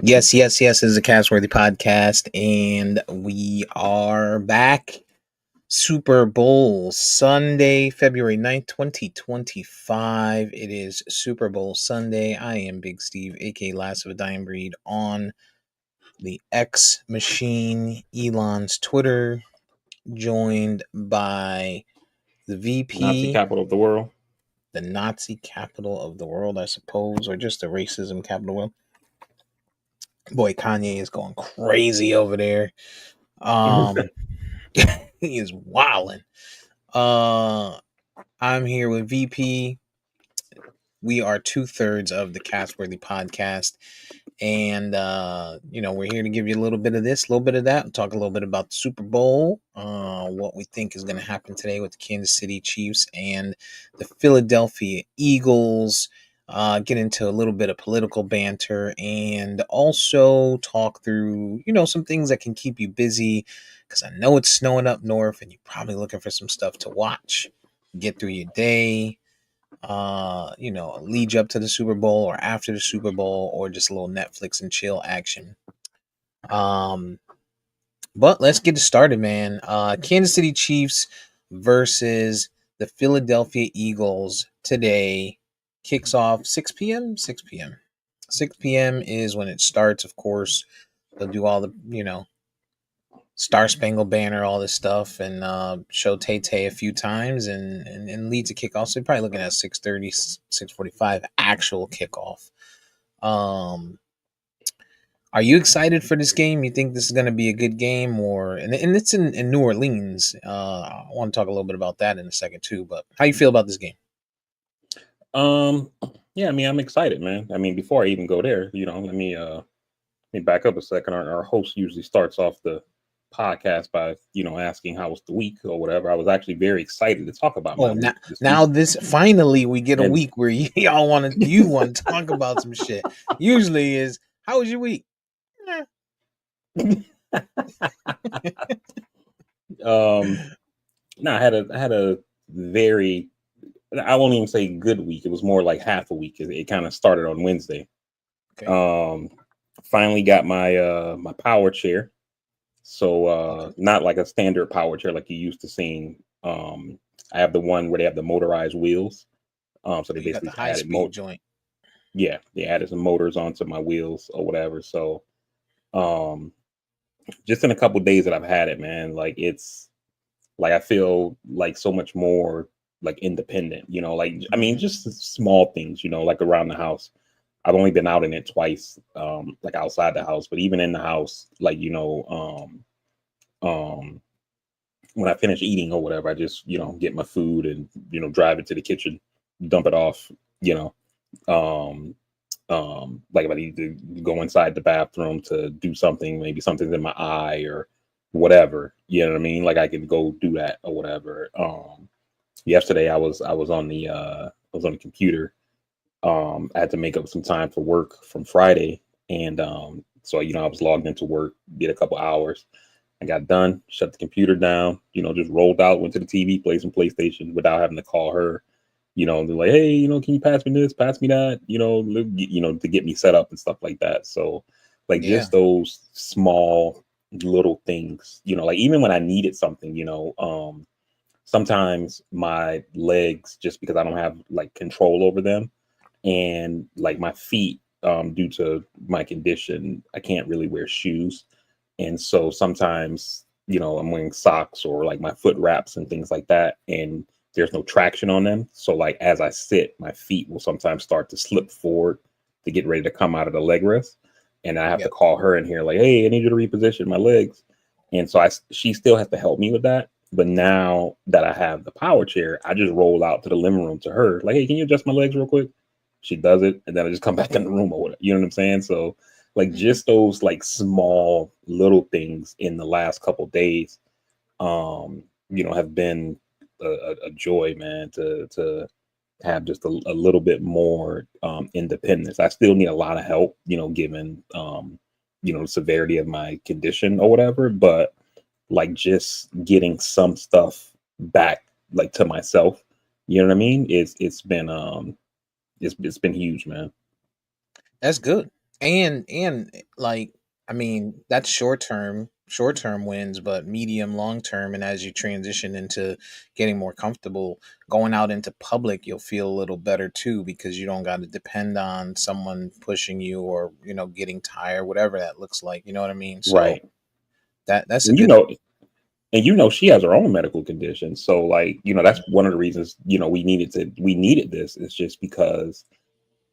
Yes, yes, yes. This is a Castworthy podcast, and we are back. Super Bowl Sunday, February 9th, 2025. It is Super Bowl Sunday. I am Big Steve, aka Last of a Dying Breed, on the X Machine, Elon's Twitter, joined by the Nazi VP, capital of the world. the Nazi capital of the world, I suppose, or just the racism capital of the world. Boy, Kanye is going crazy over there. He is wilding. I'm here with VP. We are 2/3 of the Castworthy podcast. And we're here to give you a little bit of this, a little bit of that, talk a little bit about the Super Bowl, what we think is going to happen today with the Kansas City Chiefs and the Philadelphia Eagles. Get into a little bit of political banter and also talk through, some things that can keep you busy, because I know it's snowing up north and you're probably looking for some stuff to watch, get through your day, lead you up to the Super Bowl or after the Super Bowl, or just a little Netflix and chill action. But let's get it started, man. Kansas City Chiefs versus the Philadelphia Eagles today kicks off 6 p.m. 6 p.m. 6 p.m. is when it starts, of course. They'll do all the, Star Spangled Banner, all this stuff, and show Tay Tay a few times and lead to kickoff. So you're probably looking at 6:30, 6:45 actual kickoff. Are you excited for this game? You think this is going to be a good game, and it's in New Orleans? I want to talk a little bit about that in a second too. But how you feel about this game? Yeah, I mean, I'm excited, man. I mean, before I even go there, let me back up a second. Our host usually starts off the podcast by asking how was the week or whatever. I was actually very excited to talk about my week now week. this finally we get a week where you want to talk about some shit. Usually is, how was your week? No, I had a very, I won't even say good week. It was more like half a week. It kind of started on Wednesday. Okay. Finally got my my power chair. So not like a standard power chair like you used to seeing. I have the one where they have the motorized wheels. So they basically the high speed joint. Yeah, they added some motors onto my wheels or whatever. So just in a couple days that I've had it, man, like it's like I feel like so much more like independent, like I mean just small things, like around the house. I've only been out in it twice, like outside the house, but even in the house, like when I finish eating or whatever, I just get my food and drive it to the kitchen, dump it off, like if I need to go inside the bathroom to do something, maybe something's in my eye or whatever, you know what I mean? Like I can go do that or whatever. Yesterday I was on the computer. I had to make up some time for work from Friday, and so I was logged into work, did a couple hours. I got done, shut the computer down, just rolled out, went to the TV, played some PlayStation without having to call her. They're like, hey, can you pass me this, pass me that, to get me set up and stuff like that. So like just those small little things, like even when I needed something, sometimes my legs, just because I don't have like control over them, and like my feet, due to my condition, I can't really wear shoes. And so sometimes, I'm wearing socks or like my foot wraps and things like that, and there's no traction on them. So like as I sit, my feet will sometimes start to slip forward to get ready to come out of the leg rest. And I have to call her in here like, hey, I need you to reposition my legs. And so she still has to help me with that. But now that I have the power chair, I just roll out to the living room to her, like, hey, can you adjust my legs real quick? She does it, and then I just come back in the room or whatever. You know what I'm saying? So like just those like small little things in the last couple of days, have been a joy, man, to have just a little bit more independence. I still need a lot of help, given the severity of my condition or whatever, but like just getting some stuff back like to myself, you know what I mean? It's been huge, man. That's good. And like, I mean, that's short term wins, but medium long term, and as you transition into getting more comfortable going out into public, you'll feel a little better too, because you don't got to depend on someone pushing you, or getting tired, whatever that looks like, you know what I mean? So Right. that's a And good. she has her own medical condition. So like, that's one of the reasons, we needed this. It's just because,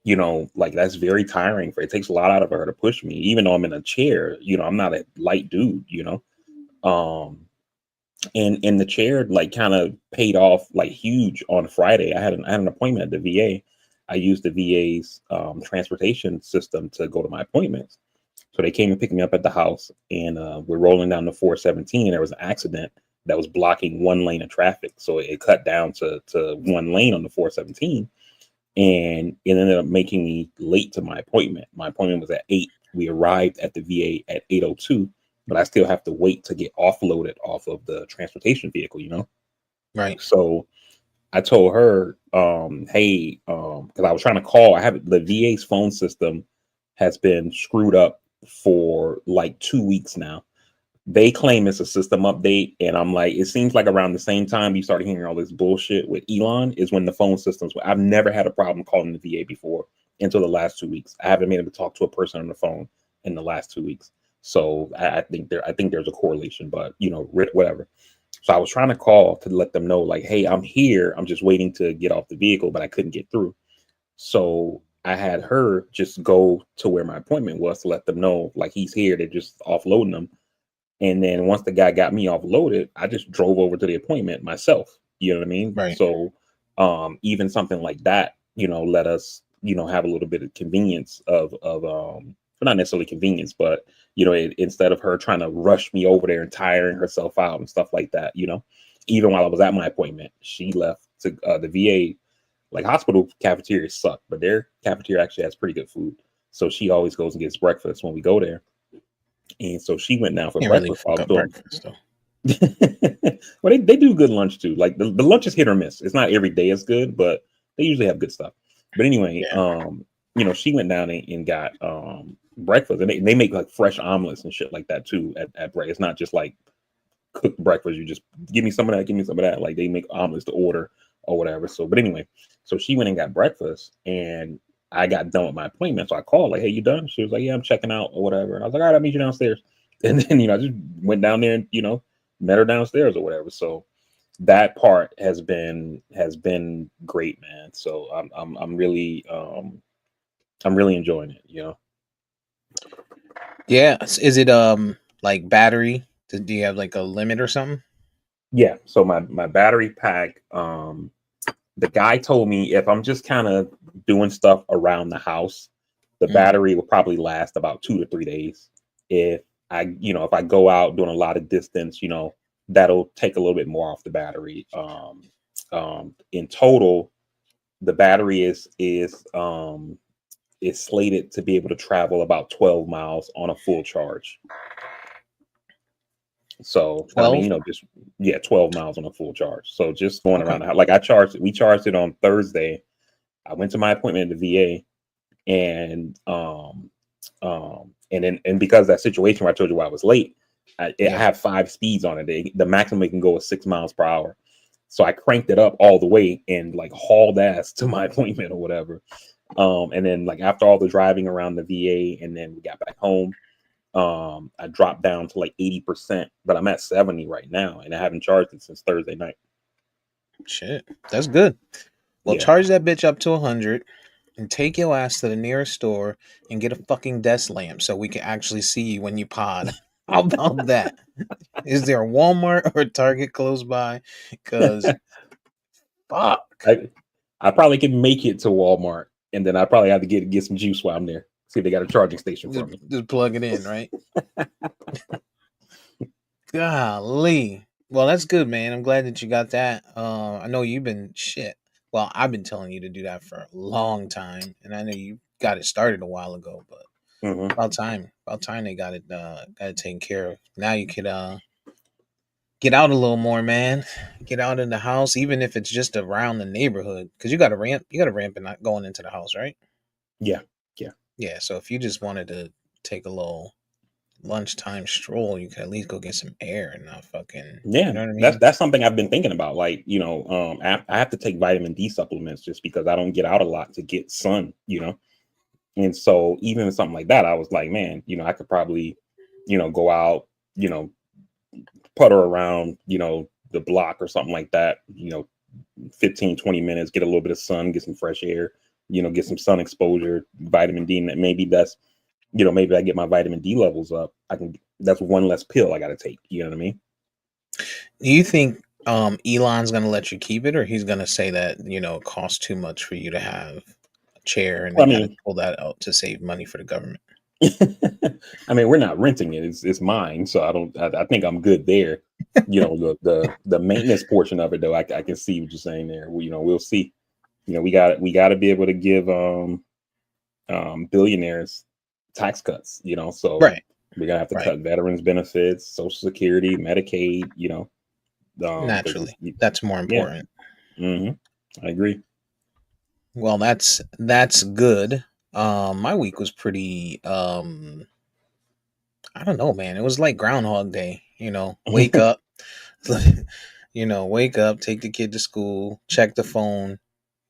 like that's very tiring for it takes a lot out of her to push me, even though I'm in a chair, I'm not a light dude. Um and the chair like kind of paid off like huge on Friday. I had an appointment at the VA. I used the VA's transportation system to go to my appointments. So they came and picked me up at the house, and we're rolling down the 417. And there was an accident that was blocking one lane of traffic, so it cut down to one lane on the 417, and it ended up making me late to my appointment. My appointment was at 8. We arrived at the VA at 8:02, but I still have to wait to get offloaded off of the transportation vehicle. Right. So I told her, hey, because I was trying to call. I have the VA's phone system has been screwed up for like 2 weeks now. They claim it's a system update, and I'm like, it seems like around the same time you started hearing all this bullshit with Elon is when the phone systems. I've never had a problem calling the VA before until the last 2 weeks. I haven't been able to talk to a person on the phone in the last 2 weeks. So I think there's a correlation, but whatever. So I was trying to call to let them know, like, hey, I'm here. I'm just waiting to get off the vehicle, but I couldn't get through. So I had her just go to where my appointment was to let them know, like, he's here. They're just offloading them. And then once the guy got me offloaded, I just drove over to the appointment myself. You know what I mean? Right. So even something like that, let us, have a little bit of convenience of not necessarily convenience, but instead of her trying to rush me over there and tiring herself out and stuff like that, even while I was at my appointment, she left to the VA. Like hospital cafeterias suck, but their cafeteria actually has pretty good food. So she always goes and gets breakfast when we go there. And so she went down for Can't really breakfast while I fuck was up doing. breakfast though. Well, they do good lunch too. Like the lunch is hit or miss. It's not every day as good, but they usually have good stuff. But anyway, Yeah. she went down and got breakfast, and they make like fresh omelets and shit like that too at break. It's not just like cooked breakfast. You just give me some of that, give me some of that. Like they make omelets to order or whatever. So, but anyway, so she went and got breakfast, and I got done with my appointment. So I called, like, hey, you done? She was like, yeah, I'm checking out or whatever. And I was like, all right, I'll meet you downstairs. And then, I just went down there and, met her downstairs or whatever. So that part has been great, man. So I'm really enjoying it. Yeah. Is it like battery? Do you have like a limit or something? Yeah. So my battery pack, the guy told me if I'm just kind of doing stuff around the house, the Mm, battery will probably last about 2 to 3 days. If if I go out doing a lot of distance, that'll take a little bit more off the battery. In total, the battery is slated to be able to travel about 12 miles on a full charge. So, and I mean, 12. just yeah, 12 miles on a full charge. So just going Okay. around the house, like we charged it on Thursday. I went to my appointment at the VA, and and because of that situation where I told you why I was late, I Yeah. have 5 speeds on it. The maximum it can go is 6 miles per hour. So I cranked it up all the way and like hauled ass to my appointment or whatever. And then like after all the driving around the VA, and then we got back home, I dropped down to like 80%, but I'm at 70 right now, and I haven't charged it since Thursday night. Shit. That's good. Well, Yeah. charge that bitch up to 100 and take your ass to the nearest store and get a fucking desk lamp so we can actually see you when you pod. How about that? Is there a Walmart or a Target close by? Because fuck. I I probably can make it to Walmart, and then I probably have to get some juice while I'm there. See if they got a charging station for Just, me. just plug it in, right? Golly. Well, that's good, man. I'm glad that you got that. I know you've been shit. Well, I've been telling you to do that for a long time, and I know you got it started a while ago, but Hmm. about time. About time they got it taken care of. Now you could get out a little more, man. Get out in the house, even if it's just around the neighborhood. Cause you got a ramp and not going into the house, right? Yeah, yeah. Yeah, so if you just wanted to take a little lunchtime stroll, you could at least go get some air and not fucking, you Yeah, know what I that's mean? that's something I've been thinking about. Like, I have to take vitamin D supplements just because I don't get out a lot to get sun. And so even with something like that, I was like, man, I could probably, go out, you know, putter around, the block or something like that, 15, 20 minutes, get a little bit of sun, get some fresh air, get some sun exposure, vitamin D, and that maybe maybe I get my vitamin D levels up. That's one less pill I got to take. You know what I mean? Do you think Elon's gonna let you keep it, or he's gonna say that it costs too much for you to have a chair, and Well, they I got to mean, pull that out to save money for the government? I mean, we're not renting it; it's mine, so I don't. I think I'm good there. The maintenance portion of it, though, I can see what you're saying there. We'll see. We got to be able to give billionaires tax cuts. So Right, we're gonna have to right. cut veterans benefits, Social Security, Medicaid. Because Naturally, that's more yeah, important. hmm I agree. Well, that's good. My week was pretty. I don't know, man. It was like Groundhog Day. Wake up, wake up, take the kid to school, check the phone.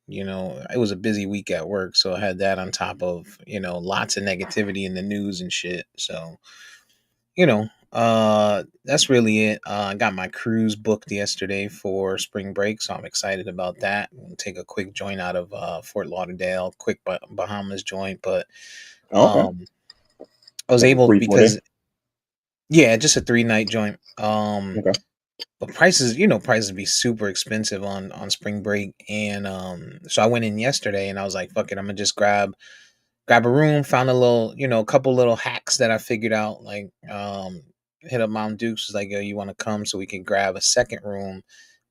It was a busy week at work, so I had that on top of lots of negativity in the news and shit. So that's really it. I got my cruise booked yesterday for spring break, so I'm excited about that. We'll take a quick joint out of Fort Lauderdale, quick Bahamas joint, but Okay, um I was like a able, 3 4 day. because yeah, just a 3 night joint. Okay. But prices be super expensive on spring break, and so I went in yesterday and I was like, fuck it, I'm gonna just grab a room. Found a little, a couple little hacks that I figured out. Like, hit up Mom Dukes, was like, yo, you want to come so we can grab a second room,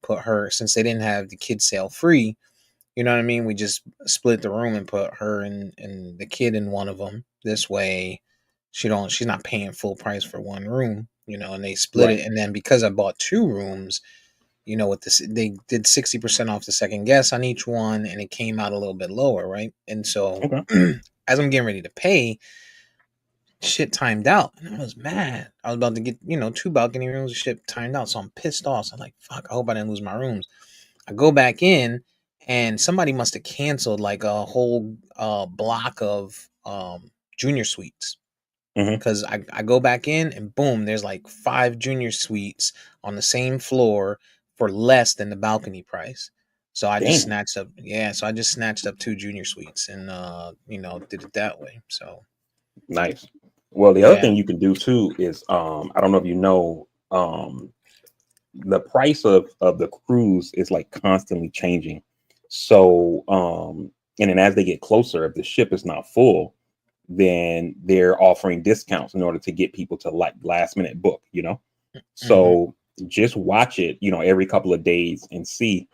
put her, since they didn't have the kids sale free. You know what I mean? We just split the room and put her and the kid in one of them. This way, she's not paying full price for one room. And they split Right. it. And then because I bought two rooms, with this, they did 60% off the second guest on each one, and it came out a little bit lower, right? And so, Okay. as I'm getting ready to pay, shit timed out, and I was mad. I was about to get two balcony rooms. Shit timed out, so I'm pissed off. So I'm like, fuck. I hope I didn't lose my rooms. I go back in, and somebody must have canceled like a whole block of junior suites, hmm because I go back in and boom, there's like five junior suites on the same floor for less than the balcony price. So I just Damn. snatched up, yeah. So I just snatched up two junior suites and did it that way. So Nice. Well, the other yeah. thing you can do too is I don't know if you know the price of the cruise is like constantly changing. So and then as they get closer, if the ship is not full, then they're offering discounts in order to get people to like last minute book. Hmm. So just watch it, every couple of days and see.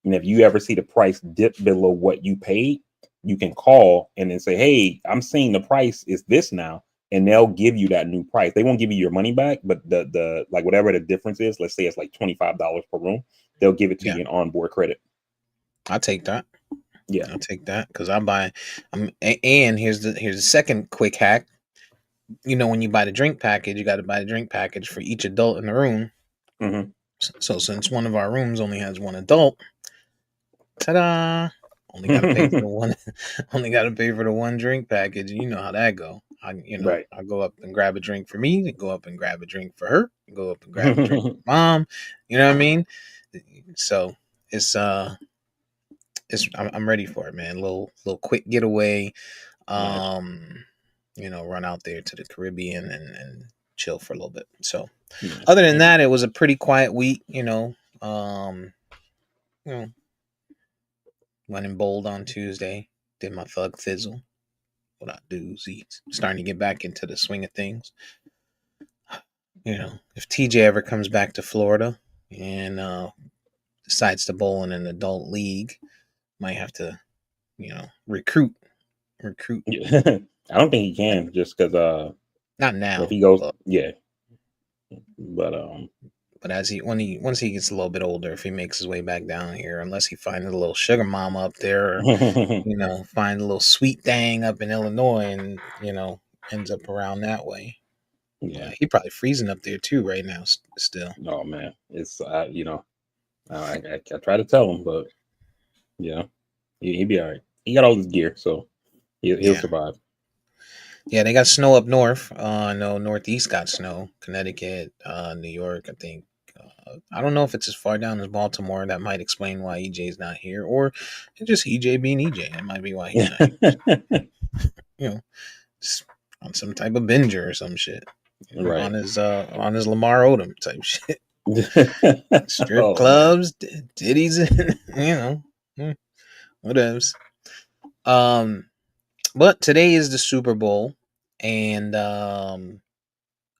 And if you ever see the price dip below what you paid, you can call and then say, hey, I'm seeing the price is this now. And they'll give you that new price. They won't give you your money back, but the like whatever the difference is, let's say it's like $25 per room, they'll give it to Yeah, you in onboard credit. I'll take that. Yeah. I'll take that because I buy. And here's the second quick hack. When you buy the drink package, you got to buy the drink package for each adult in the room. hmm So since one of our rooms only has one adult, ta-da! Only got to pay for the one. Only got to pay for the one drink package. You know how that go. Right. I go up and grab a drink for me. Go up and grab a drink for her. Go up and grab a drink for mom. You know what I mean? So it's I'm ready for it, man. Little quick getaway. Nice. Um, run out there to the Caribbean and chill for a little bit. So Nice. other than Nice. that, it was a pretty quiet week. You know, went and bowled on Tuesday. Did my thug thizzle. What I do is starting to get back into the swing of things. If TJ ever comes back to Florida and decides to bowl in an adult league, might have to, recruit. Yeah. I don't think he can just because Not if now, he goes, but yeah. But But once he gets a little bit older, if he makes his way back down here, unless he finds a little sugar mama up there, or find a little sweet thing up in Illinois, and ends up around that way. Yeah. But he probably freezing up there too right now. Still, Oh man, it's I try to tell him, but yeah, he'd be all right. He got all his gear, so he'll yeah, survive. yeah. They got snow up north. I know Northeast got snow. Connecticut, New York. I think. I don't know if it's as far down as Baltimore. That might explain why EJ's not here, or it's just EJ being EJ. That might be why he's not here. You know, just on some type of binger or some shit. Right. On his Lamar Odom type shit. Strip Oh man. clubs, titties, mm, whatevs. Um, but today is the Super Bowl, and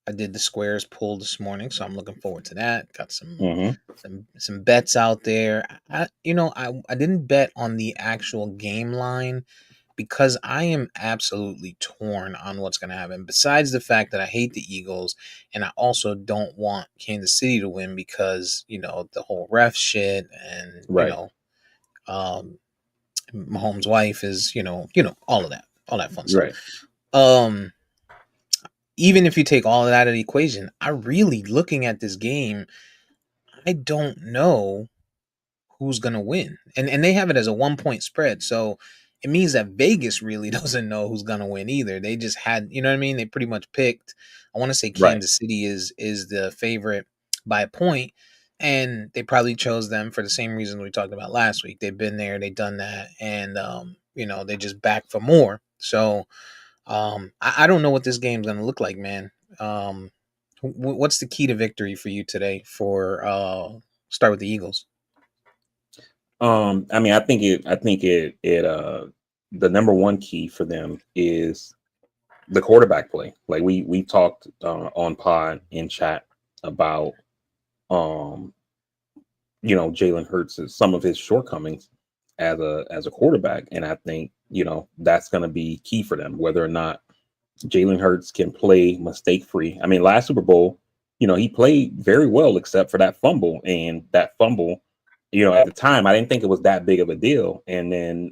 I did the squares pull this morning, so I'm looking forward to that. Got Hmm. some bets out there. I didn't bet on the actual game line because I am absolutely torn on what's going to happen. Besides the fact that I hate the Eagles, and I also don't want Kansas City to win because the whole ref shit, and Right. um, Mahomes' wife is all that fun stuff. Right. Um, Even if you take all of that out of the equation, I really looking at this game, I don't know who's gonna win. And they have it as a 1 point spread. So it means that Vegas really doesn't know who's gonna win either. They just had, you know what I mean? They pretty much picked. I want to say Right. Kansas City is the favorite by a point, and they probably chose them for the same reason we talked about last week. They've been there, they've done that, and they just back for more. So I don't know what this game's gonna look like, man. Um, what's the key to victory for you today? For start with the Eagles. I mean, I think it the number one key for them is the quarterback play. Like we talked on pod in chat about um Jalen Hurts' some of his shortcomings as a quarterback, and I think that's going to be key for them, whether or not Jalen Hurts can play mistake free. I mean, last Super Bowl, he played very well except for that fumble, and that fumble, at the time I didn't think it was that big of a deal, and then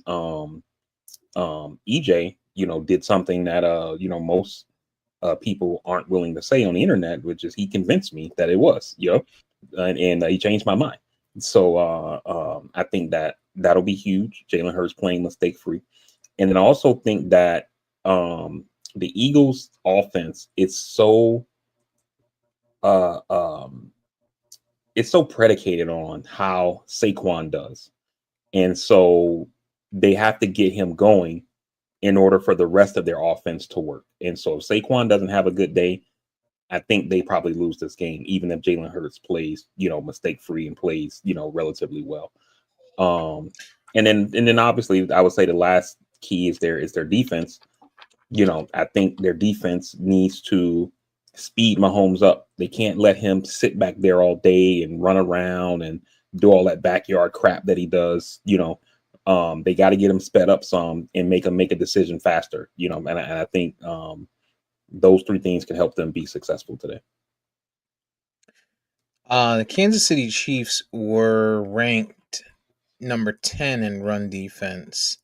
EJ, did something that most people aren't willing to say on the internet, which is he convinced me that it was, and he changed my mind. So I think that'll be huge. Jalen Hurts playing mistake free, and then I also think that the Eagles' offense uh, um, it's so predicated on how Saquon does, and so they have to get him going in order for the rest of their offense to work. And so if Saquon doesn't have a good day, I think they probably lose this game, even if Jalen Hurts plays, mistake free and plays, relatively well. Um, and then obviously I would say the last key is their defense. I think their defense needs to speed Mahomes up. They can't let him sit back there all day and run around and do all that backyard crap that he does. They got to get him sped up some and make him make a decision faster. And I think those three things can help them be successful today. The Kansas City Chiefs were ranked number 10 in run defense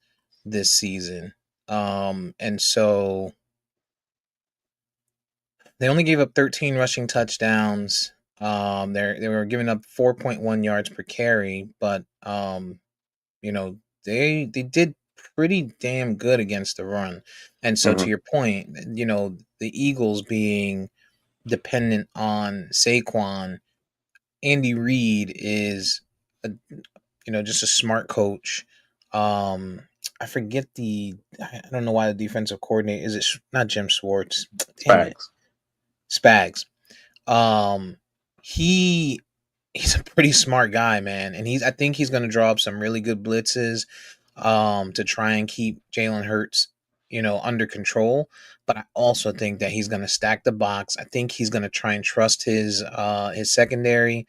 this season. And so they only gave up 13 rushing touchdowns. They were giving up 4.1 yards per carry, but you know, they did pretty damn good against the run. And so to Hmm. your point, the Eagles being dependent on Saquon, Andy Reid is a, just a smart coach. Um, I forget I don't know why the defensive coordinator is it not Jim Schwartz. Damn it, Facts. Spags. Um, he he's a pretty smart guy, man, and I think he's going to draw up some really good blitzes, to try and keep Jalen Hurts, under control. But I also think that he's going to stack the box. I think he's going to try and trust his secondary.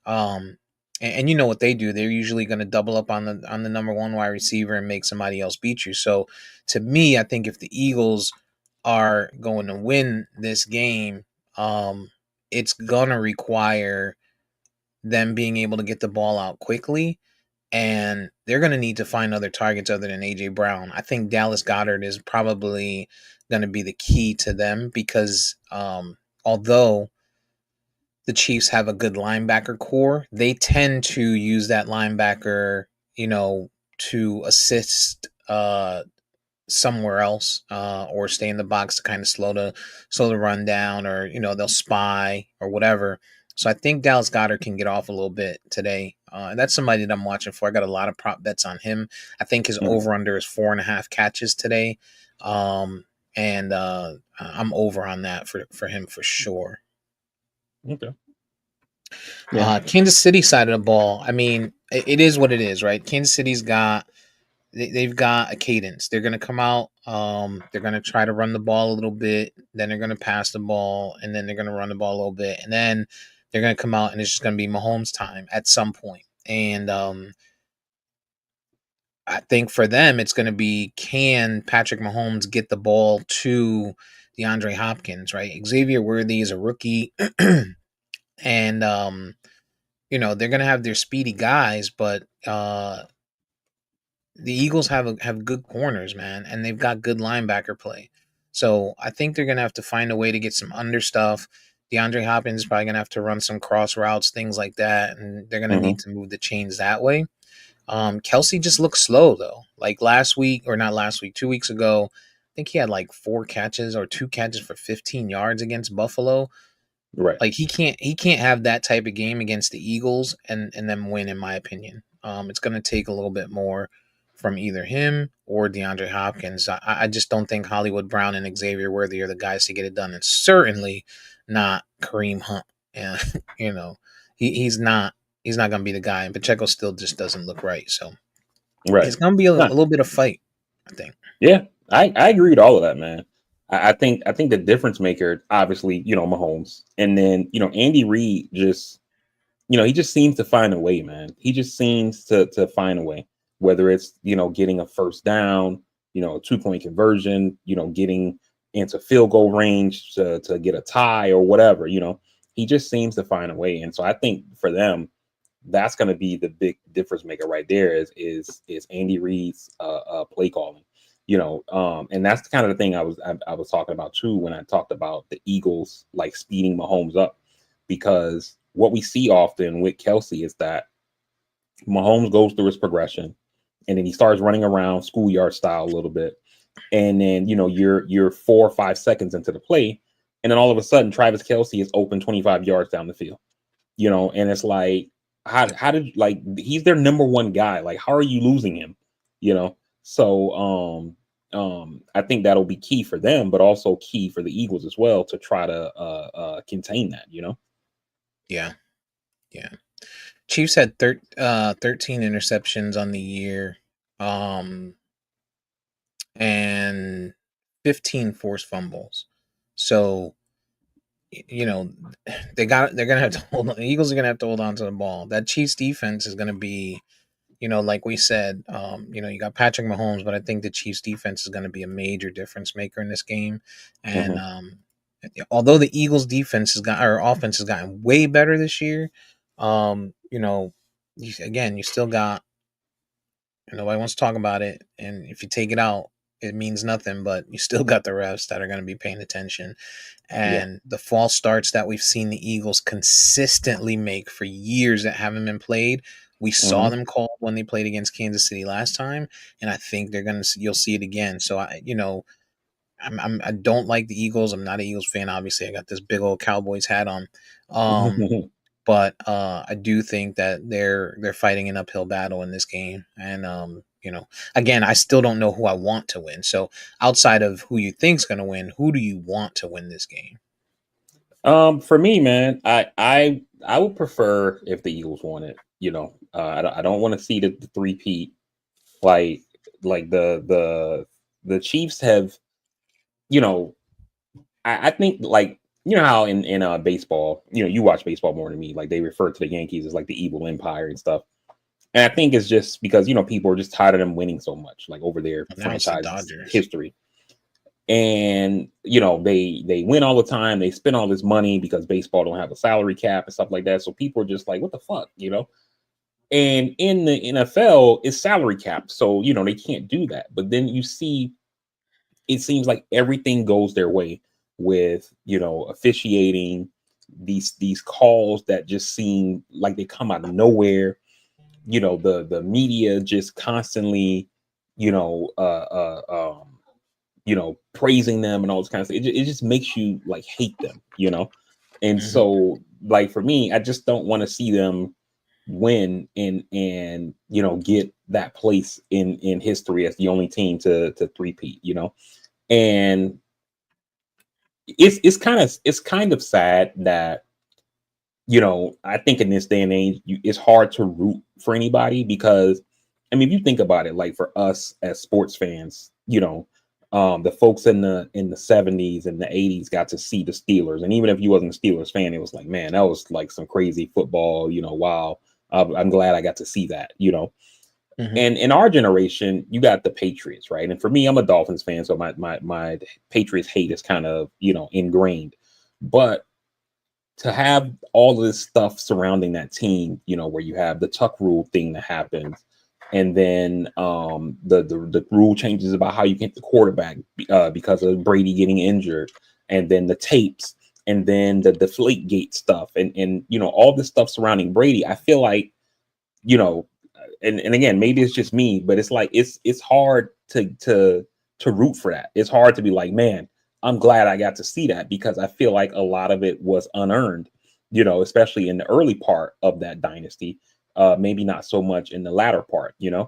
Um, and you know what they do? They're usually going to double up on the number one wide receiver and make somebody else beat you. So to me, I think if the Eagles are going to win this game, it's gonna require them being able to get the ball out quickly, and they're going to need to find other targets other than AJ Brown. I think Dallas Goddard is probably going to be the key to them because although the Chiefs have a good linebacker core, they tend to use that linebacker, to assist somewhere else, or stay in the box to kind of slow the run down, or they'll spy or whatever. So I think Dallas Goddard can get off a little bit today, and that's somebody that I'm watching for. I got a lot of prop bets on him. I think his Mhm. over under is 4.5 catches today, and I'm over on that for him for sure. Okay. Yeah. Kansas City side of the ball, I mean, it is what it is, right? Kansas City's got they've got a cadence. They're going to come out. They're going to try to run the ball a little bit. Then they're going to pass the ball, and then they're going to run the ball a little bit, and then they're going to come out, and it's just going to be Mahomes' time at some point. And I think for them, it's going to be, can Patrick Mahomes get the ball to DeAndre Hopkins? Right, Xavier Worthy is a rookie, and they're going to have their speedy guys, but the Eagles have good corners, man, and they've got good linebacker play. So I think they're gonna have to find a way to get some under stuff. DeAndre Hopkins is probably gonna have to run some cross routes, things like that, and they're gonna Hmm. need to move the chains that way. Kelsey just looks slow though. Like last week, or not last week, 2 weeks ago, I think he had like 4 catches or 2 catches for 15 yards against Buffalo. Right. Like he can't have that type of game against the Eagles and then win, in my opinion. It's going to take a little bit more from either him or DeAndre Hopkins. I just don't think Hollywood Brown and Xavier Worthy are the guys to get it done, and certainly not Kareem Hunt. Yeah, you know, he's not going to be the guy, and Pacheco still just doesn't look right. So Right. it's going to be a Nah, little bit of fight, I think. yeah, I agree with all of that, man. I think the difference maker, obviously, Mahomes, and then Andy Reid just he just seems to find a way, man. He just seems to find a way, whether it's getting a first down, a 2-point conversion, getting into field goal range to get a tie or whatever. He just seems to find a way, and so I think for them, that's going to be the big difference maker right there. Is Andy Reid's play calling. And that's the kind of the thing I was talking about too when I talked about the Eagles like speeding Mahomes up, because what we see often with Kelsey is that Mahomes goes through his progression, and then he starts running around schoolyard style a little bit, and then you're 4 or 5 seconds into the play, and then all of a sudden Travis Kelsey is open 25 yards down the field. And it's like, how did, like, he's their number one guy, like how are you losing him? So I think that'll be key for them, but also key for the Eagles as well to try to contain that. Yeah, yeah. Chiefs had 13 interceptions on the year, um, and 15 forced fumbles. So, you know, they're gonna have to hold on. The Eagles are gonna have to hold on to the ball. That Chiefs defense is gonna be, like we said, you got Patrick Mahomes, but I think the Chiefs defense is gonna be a major difference maker in this game. And Hmm. although the Eagles defense has got or offense has gotten way better this year, um, you know, you still got, nobody wants to talk about it. And if you take it out, it means nothing, but you still got the refs that are going to be paying attention. Yeah. And the false starts that we've seen the Eagles consistently make for years that haven't been played, we saw Hmm. them called when they played against Kansas City last time, and I think you'll see it again. So I don't like the Eagles. I'm not an Eagles fan. Obviously, I got this big old Cowboys hat on. Um, but I do think that they're fighting an uphill battle in this game, and again, I still don't know who I want to win. So outside of who you think's going to win, who do you want to win this game? For me, man, I would prefer if the Eagles won it. I don't want to see the three-peat, like the Chiefs have. You know, I think, like, how in baseball, you watch baseball more than me. Like, they refer to the Yankees as like the evil empire and stuff. And I think it's just because people are just tired of them winning so much, like over their Now it's the franchise Dodgers. history. And they win all the time, they spend all this money because baseball don't have a salary cap and stuff like that, so people are just like, what the fuck. And in the NFL it's salary cap, so they can't do that. But then you see, it seems like everything goes their way with officiating, these calls that just seem like they come out of nowhere. The media just constantly you know praising them and all this kind of stuff. It just makes you like hate them. And Hmm. so, like, for me, I just don't want to see them win and get that place in history as the only team to three-peat. And it's kind of sad that I think in this day and age, it's hard to root for anybody because, I mean, if you think about it, like for us as sports fans, the folks in the 70s and the 80s got to see the Steelers, and even if you wasn't a Steelers fan, it was like, man, that was like some crazy football. Wow, I'm glad I got to see that. Hmm. And in our generation, you got the Patriots, right? And for me, I'm a Dolphins fan, so my Patriots hate is kind of ingrained, but to have all of this stuff surrounding that team, where you have the tuck rule thing that happens, and then the rule changes about how you get the quarterback because of Brady getting injured, and then the tapes, and then the deflate gate stuff, and all this stuff surrounding Brady. I feel like you know, and again, maybe it's just me, but it's like it's hard to root for that. It's hard to be like, man, I'm glad I got to see that because I feel like a lot of it was unearned, especially in the early part of that dynasty. Maybe not so much in the latter part. And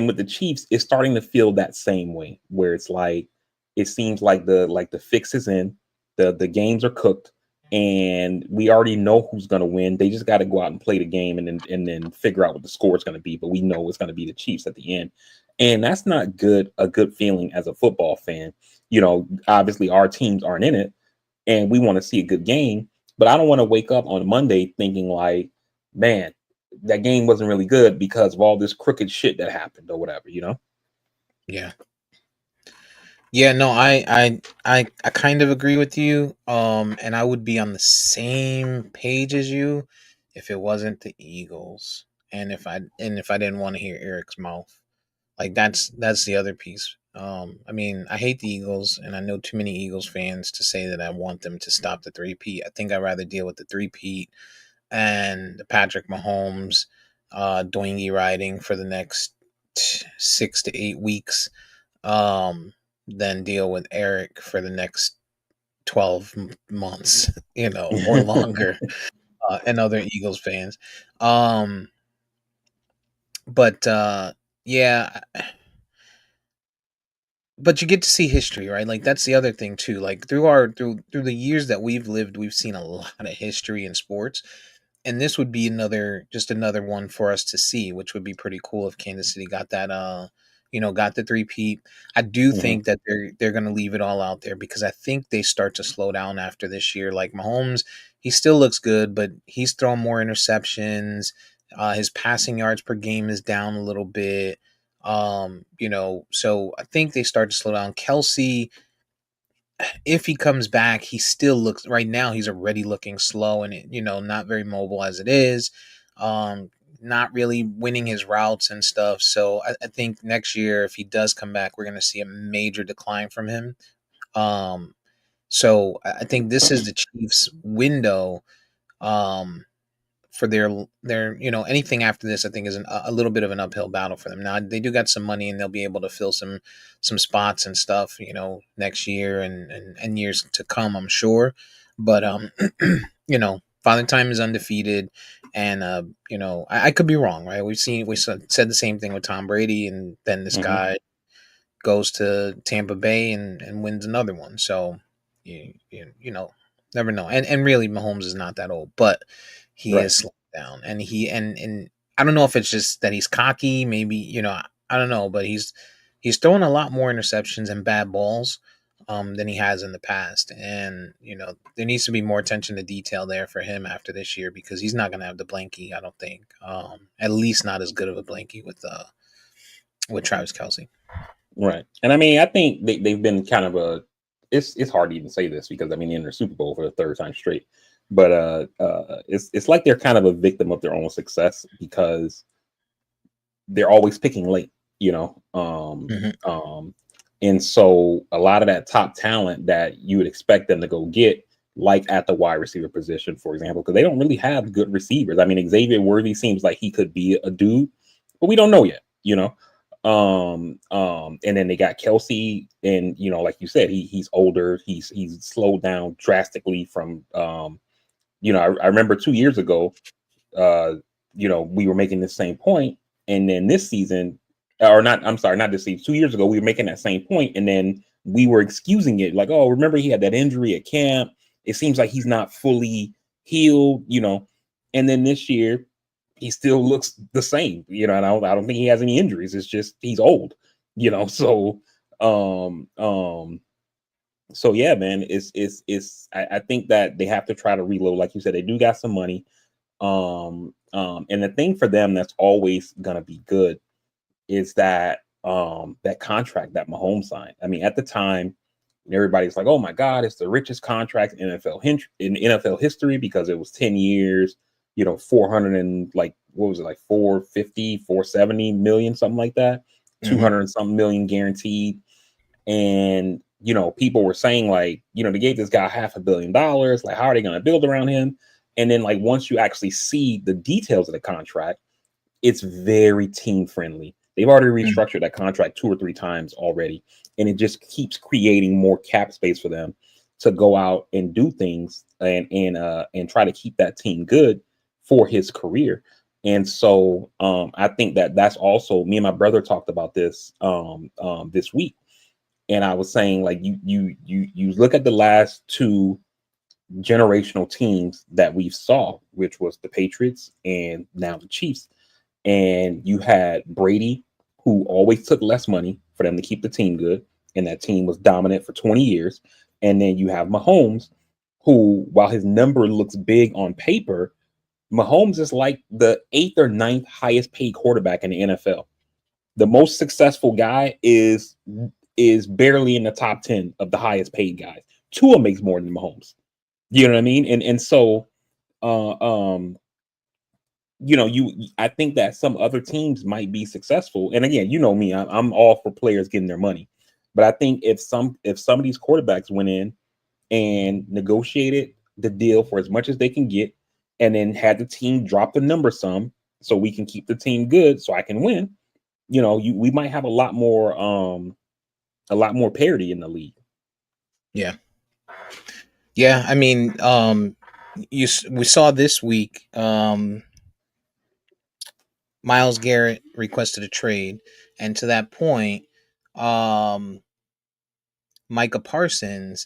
with the Chiefs, it's starting to feel that same way, where it's like it seems like the fix is in, the games are cooked, and we already know who's going to win. They just got to go out and play the game, and then figure out what the score is going to be. But we know it's going to be the Chiefs at the end, and that's not good. A good feeling as a football fan. Obviously our teams aren't in it, and we want to see a good game. But I don't want to wake up on Monday thinking like, man, that game wasn't really good because of all this crooked shit that happened or whatever. Yeah. Yeah, no, I kind of agree with you. And I would be on the same page as you if it wasn't the Eagles, and if I didn't want to hear Eric's mouth. Like that's the other piece. I mean, I hate the Eagles, and I know too many Eagles fans to say that I want them to stop the three-peat. I think I'd rather deal with the three-peat and the Patrick Mahomes, doingy riding for the next 6 to 8 weeks, um, than deal with Eric for the next 12 months, or longer, and other Eagles fans. Um, but yeah, but you get to see history, right? Like that's the other thing too. Like through the years that we've lived, we've seen a lot of history in sports, and this would be another one for us to see, which would be pretty cool if Kansas City got that got the three-peat. I do Hmm. think that they're going to leave it all out there because I think they start to slow down after this year. Like Mahomes, he still looks good, but he's throwing more interceptions. His passing yards per game is down a little bit. So I think they start to slow down. Kelsey, if he comes back, he still looks right now. He's already looking slow and not very mobile as it is. Um, Not really winning his routes and stuff. So I think next year, if he does come back, we're going to see a major decline from him. Um, so I think this is the Chiefs' window. Um, for their anything after this, I think is a little bit of an uphill battle for them. Now they do got some money and they'll be able to fill some spots and stuff, next year and years to come, I'm sure. But Father Time is undefeated, and I could be wrong, right? We said the same thing with Tom Brady, and then this Hmm. guy goes to Tampa Bay and wins another one. So never know. And really, Mahomes is not that old, but he Right. is slowing down, and and I don't know if it's just that he's cocky. Maybe I don't know, but he's throwing a lot more interceptions and bad balls. Than he has in the past, and there needs to be more attention to detail there for him after this year because he's not going to have the blankie. I don't think, at least not as good of a blankie with Travis Kelsey. Right. And I mean, I think they've been kind of a, it's hard to even say this because I mean they're in the Super Bowl for the third time straight. But it's like they're kind of a victim of their own success because they're always picking late, you know. Hmm. And so a lot of that top talent that you would expect them to go get, like at the wide receiver position, for example, because they don't really have good receivers. I mean, Xavier Worthy seems like he could be a dude, but we don't know yet, you know. And then they got Kelsey, and you know, like you said, he's older, he's slowed down drastically from you know, I remember 2 years ago, uh, you know, we were making the same point, and then this season, or not, I'm sorry, not this season, 2 years ago, we were making that same point, and then we were excusing it, like, oh, remember he had that injury at camp. It seems like he's not fully healed, you know. And then this year, he still looks the same, you know. And I don't think he has any injuries. It's just he's old, you know. Um, um, so yeah, man, it's. I think that they have to try to reload, like you said. They do got some money, and the thing for them that's always gonna be good is that that contract that Mahomes signed. I mean, at the time, everybody's like, "Oh my God, it's the richest contract in NFL history because it was 10 years, you know, 400 and like what was it, like 450, 470 million, something like that, Hmm. 200 and something million guaranteed." And you know, people were saying like, you know, they gave this guy $500 million. Like, how are they going to build around him? And then like once you actually see the details of the contract, it's very team friendly. They've already restructured that contract 2 or 3 times already, and it just keeps creating more cap space for them to go out and do things and try to keep that team good for his career. And so I think that that's also me and my brother talked about this this week, and I was saying like you look at the last two generational teams that we saw, which was the Patriots and now the Chiefs. And you had Brady, who always took less money for them to keep the team good, and that team was dominant for 20 years. And then you have Mahomes, who, while his number looks big on paper, Mahomes is like the eighth or ninth highest paid quarterback in the NFL. The most successful guy is barely in the top 10 of the highest paid guys. Tua makes more than Mahomes. You know what I mean? And so uh um you know, I think that some other teams might be successful. And again, you know me, I'm all for players getting their money. But I think if some of these quarterbacks went in and negotiated the deal for as much as they can get, and then had the team drop the number some so we can keep the team good so I can win, you know, we might have a lot more parity in the league. Yeah. Yeah. I mean, we saw this week, Miles Garrett requested a trade, and to that point, um, Micah Parsons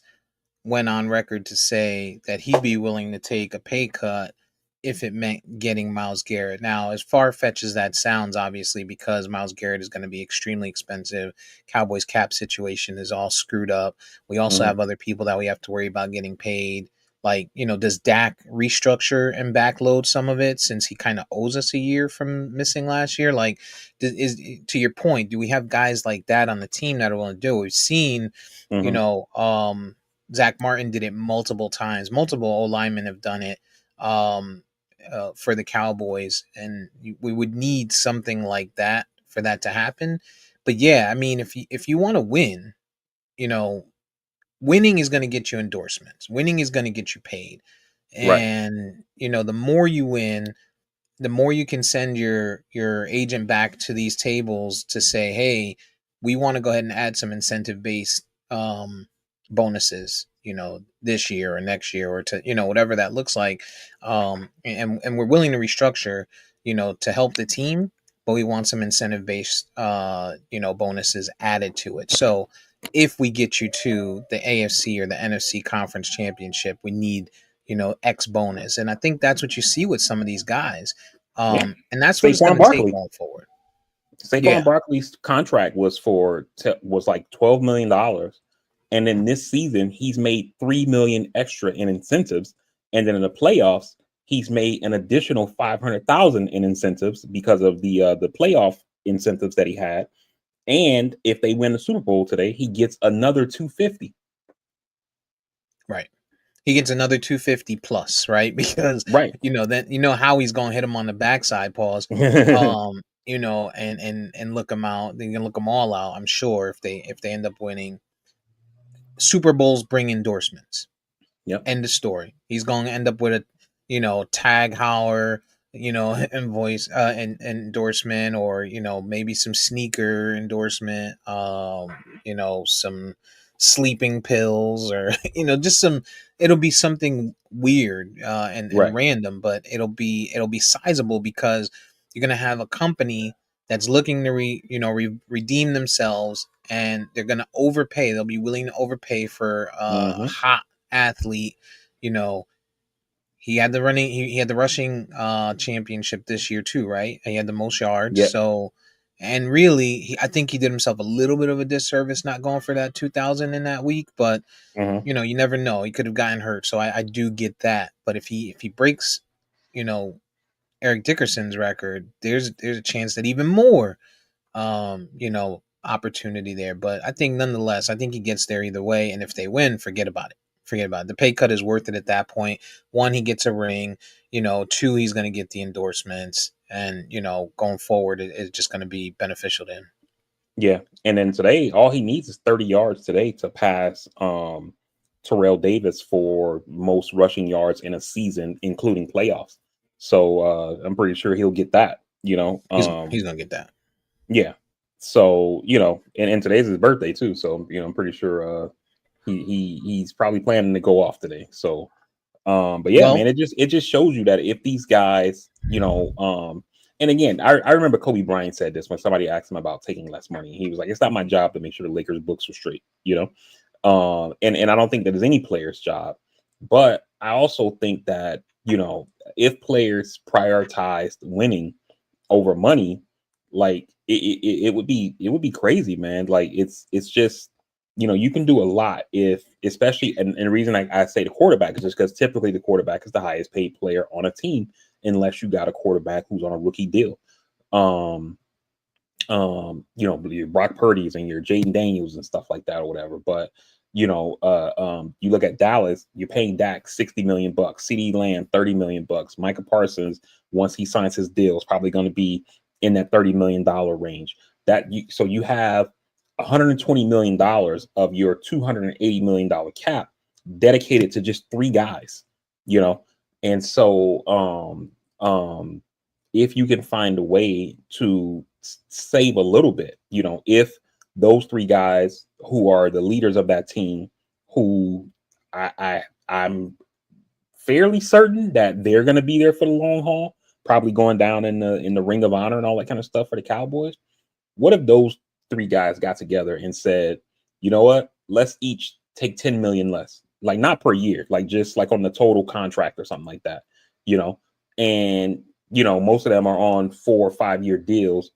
went on record to say that he'd be willing to take a pay cut if it meant getting Miles Garrett. Now, as far fetched as that sounds, obviously, because Miles Garrett is going to be extremely expensive, Cowboys cap situation is all screwed up. We also Mhm, have other people that we have to worry about getting paid. Like, does Dak restructure and backload some of it since he kind of owes us a year from missing last year? Like, is to your point, do we have guys like that on the team that are willing to do it? We've seen, you mhm, know, Zach Martin did it multiple times. Multiple O linemen have done it um, for the Cowboys, and we would need something like that for that to happen. But yeah, I mean, if you want to win, you know, winning is going to get you endorsements. Winning is going to get you paid, right. and the more you win, the more you can send your agent back to these tables to say, hey, we want to go ahead and add some incentive based bonuses, this year or next year, or to whatever that looks like, and we're willing to restructure, to help the team, but we want some incentive based bonuses added to it. So if we get you to the AFC or the NFC conference championship, we need X bonus. And I think that's what you see with some of these guys. Yeah. And that's what it's Saquon going to take Barkley. going forward. Saquon Yeah. Barkley's contract was like $12 million, and then this season he's made 3 million extra in incentives, and then in the playoffs he's made an additional 500,000 in incentives because of the playoff incentives that he had. And if they win the Super Bowl today, he gets another 250. Right. He gets another 250 plus, right? Because Right. then how he's gonna hit him on the backside, pause. And look him out. They can look them all out. I'm sure if they end up winning, Super Bowls bring endorsements. Yep. End of story. He's going to end up with a, tag hauler, invoice, endorsement, or maybe some sneaker endorsement, some sleeping pills, or just some. It'll be something weird and Right. random, but it'll be sizable because you're gonna have a company that's looking to redeem themselves, and they're gonna overpay. They'll be willing to overpay for a Hmm. hot athlete. You know, he had the rushing championship this year too, right? He had the most yards. Yep. So, and really, I think he did himself a little bit of a disservice not going for that 2,000 in that week. But Hmm. you never know. He could have gotten hurt. So I do get that. But if he breaks, you know, Eric Dickerson's record, there's a chance that even more opportunity there. But I think nonetheless, I think he gets there either way. And if they win, forget about it. Forget about it. The pay cut is worth it at that point. One, he gets a ring. Two, he's going to get the endorsements, and going forward, it's just going to be beneficial to him. Yeah. And then today, all he needs is 30 yards today to pass Terrell Davis for most rushing yards in a season, including playoffs. So I'm pretty sure he'll get that, you know. He's going to get that. Yeah. So, and today's his birthday too. So, I'm pretty sure he's probably planning to go off today. So but yeah, Well, man, it just shows you that if these guys, and again, I remember Kobe Bryant said this when somebody asked him about taking less money. He was like, "It's not my job to make sure the Lakers books are straight," and I don't think that is any player's job. But I also think that if players prioritized winning over money, like it would be crazy, man. Like it's just you can do a lot if especially and the reason I say the quarterback is just because typically the quarterback is the highest paid player on a team unless you got a quarterback who's on a rookie deal. Um your Brock Purdy's and your Jaden Daniels and stuff like that or whatever. But you look at Dallas, you're paying Dak 60 million bucks, CD Lamb 30 million bucks, Micah Parsons, once he signs his deal, is probably going to be in that $30 million range. So you have $120 million of your $280 million cap dedicated to just three guys, you know, and so if you can find a way to save a little bit, if those three guys who are the leaders of that team, who I'm fairly certain that they're going to be there for the long haul, probably going down in the Ring of Honor and all that kind of stuff for the Cowboys. What if those three guys got together and said, you know what, let's each take 10 million less, like not per year, like just like on the total contract or something like that, you know, and most of them are on 4 or 5 year deals,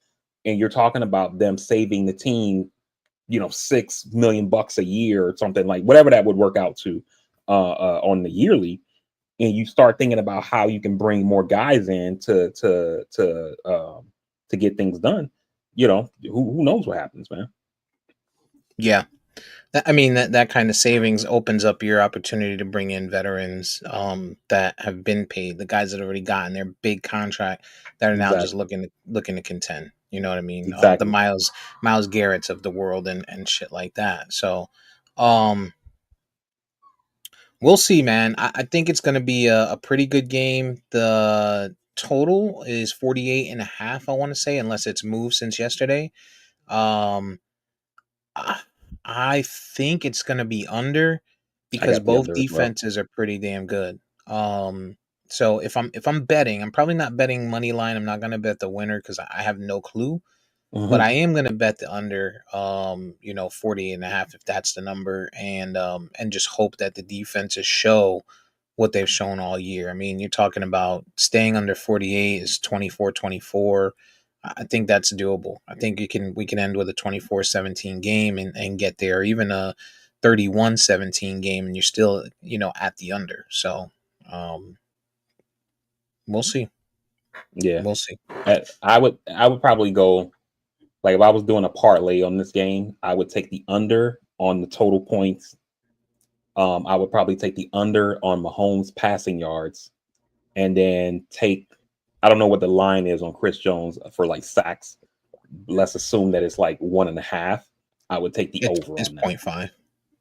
and you're talking about them saving the team, 6 million bucks a year or something, like whatever that would work out to on the yearly, and you start thinking about how you can bring more guys in to get things done. Who knows what happens, man. yeah. I mean, that kind of savings opens up your opportunity to bring in veterans that have been paid, the guys that already gotten their big contract, that are now just Exactly. looking to contend. You know what I mean? The Exactly. Miles Garrett's of the world, and shit like that. So, um, we'll see, man. I think it's going to be a pretty good game. The total is 48.5, I want to say, unless it's moved since yesterday. Um, I I think it's gonna be under, I because got the both under as well. defenses are pretty damn good. So if I'm betting, I'm probably not betting money line. I'm not gonna bet the winner because I have no clue. But I Hmm. am gonna bet the under, 48.5, if that's the number, and just hope that the defenses show what they've shown all year. I mean, you're talking about staying under 48 is 24-24. I think that's doable. I think we can end with a 24-17 game, and get there, or even a 31-17 game, and you're still, at the under. So, um, we'll see. Yeah. We'll see. I would probably go. Like if I was doing a parlay on this game, I would take the under on the total points. I would probably take the under on Mahomes passing yards, and then take, I don't know what the line is on Chris Jones for like sacks. Let's assume that it's like 1.5. I would take the over It's on that. point five.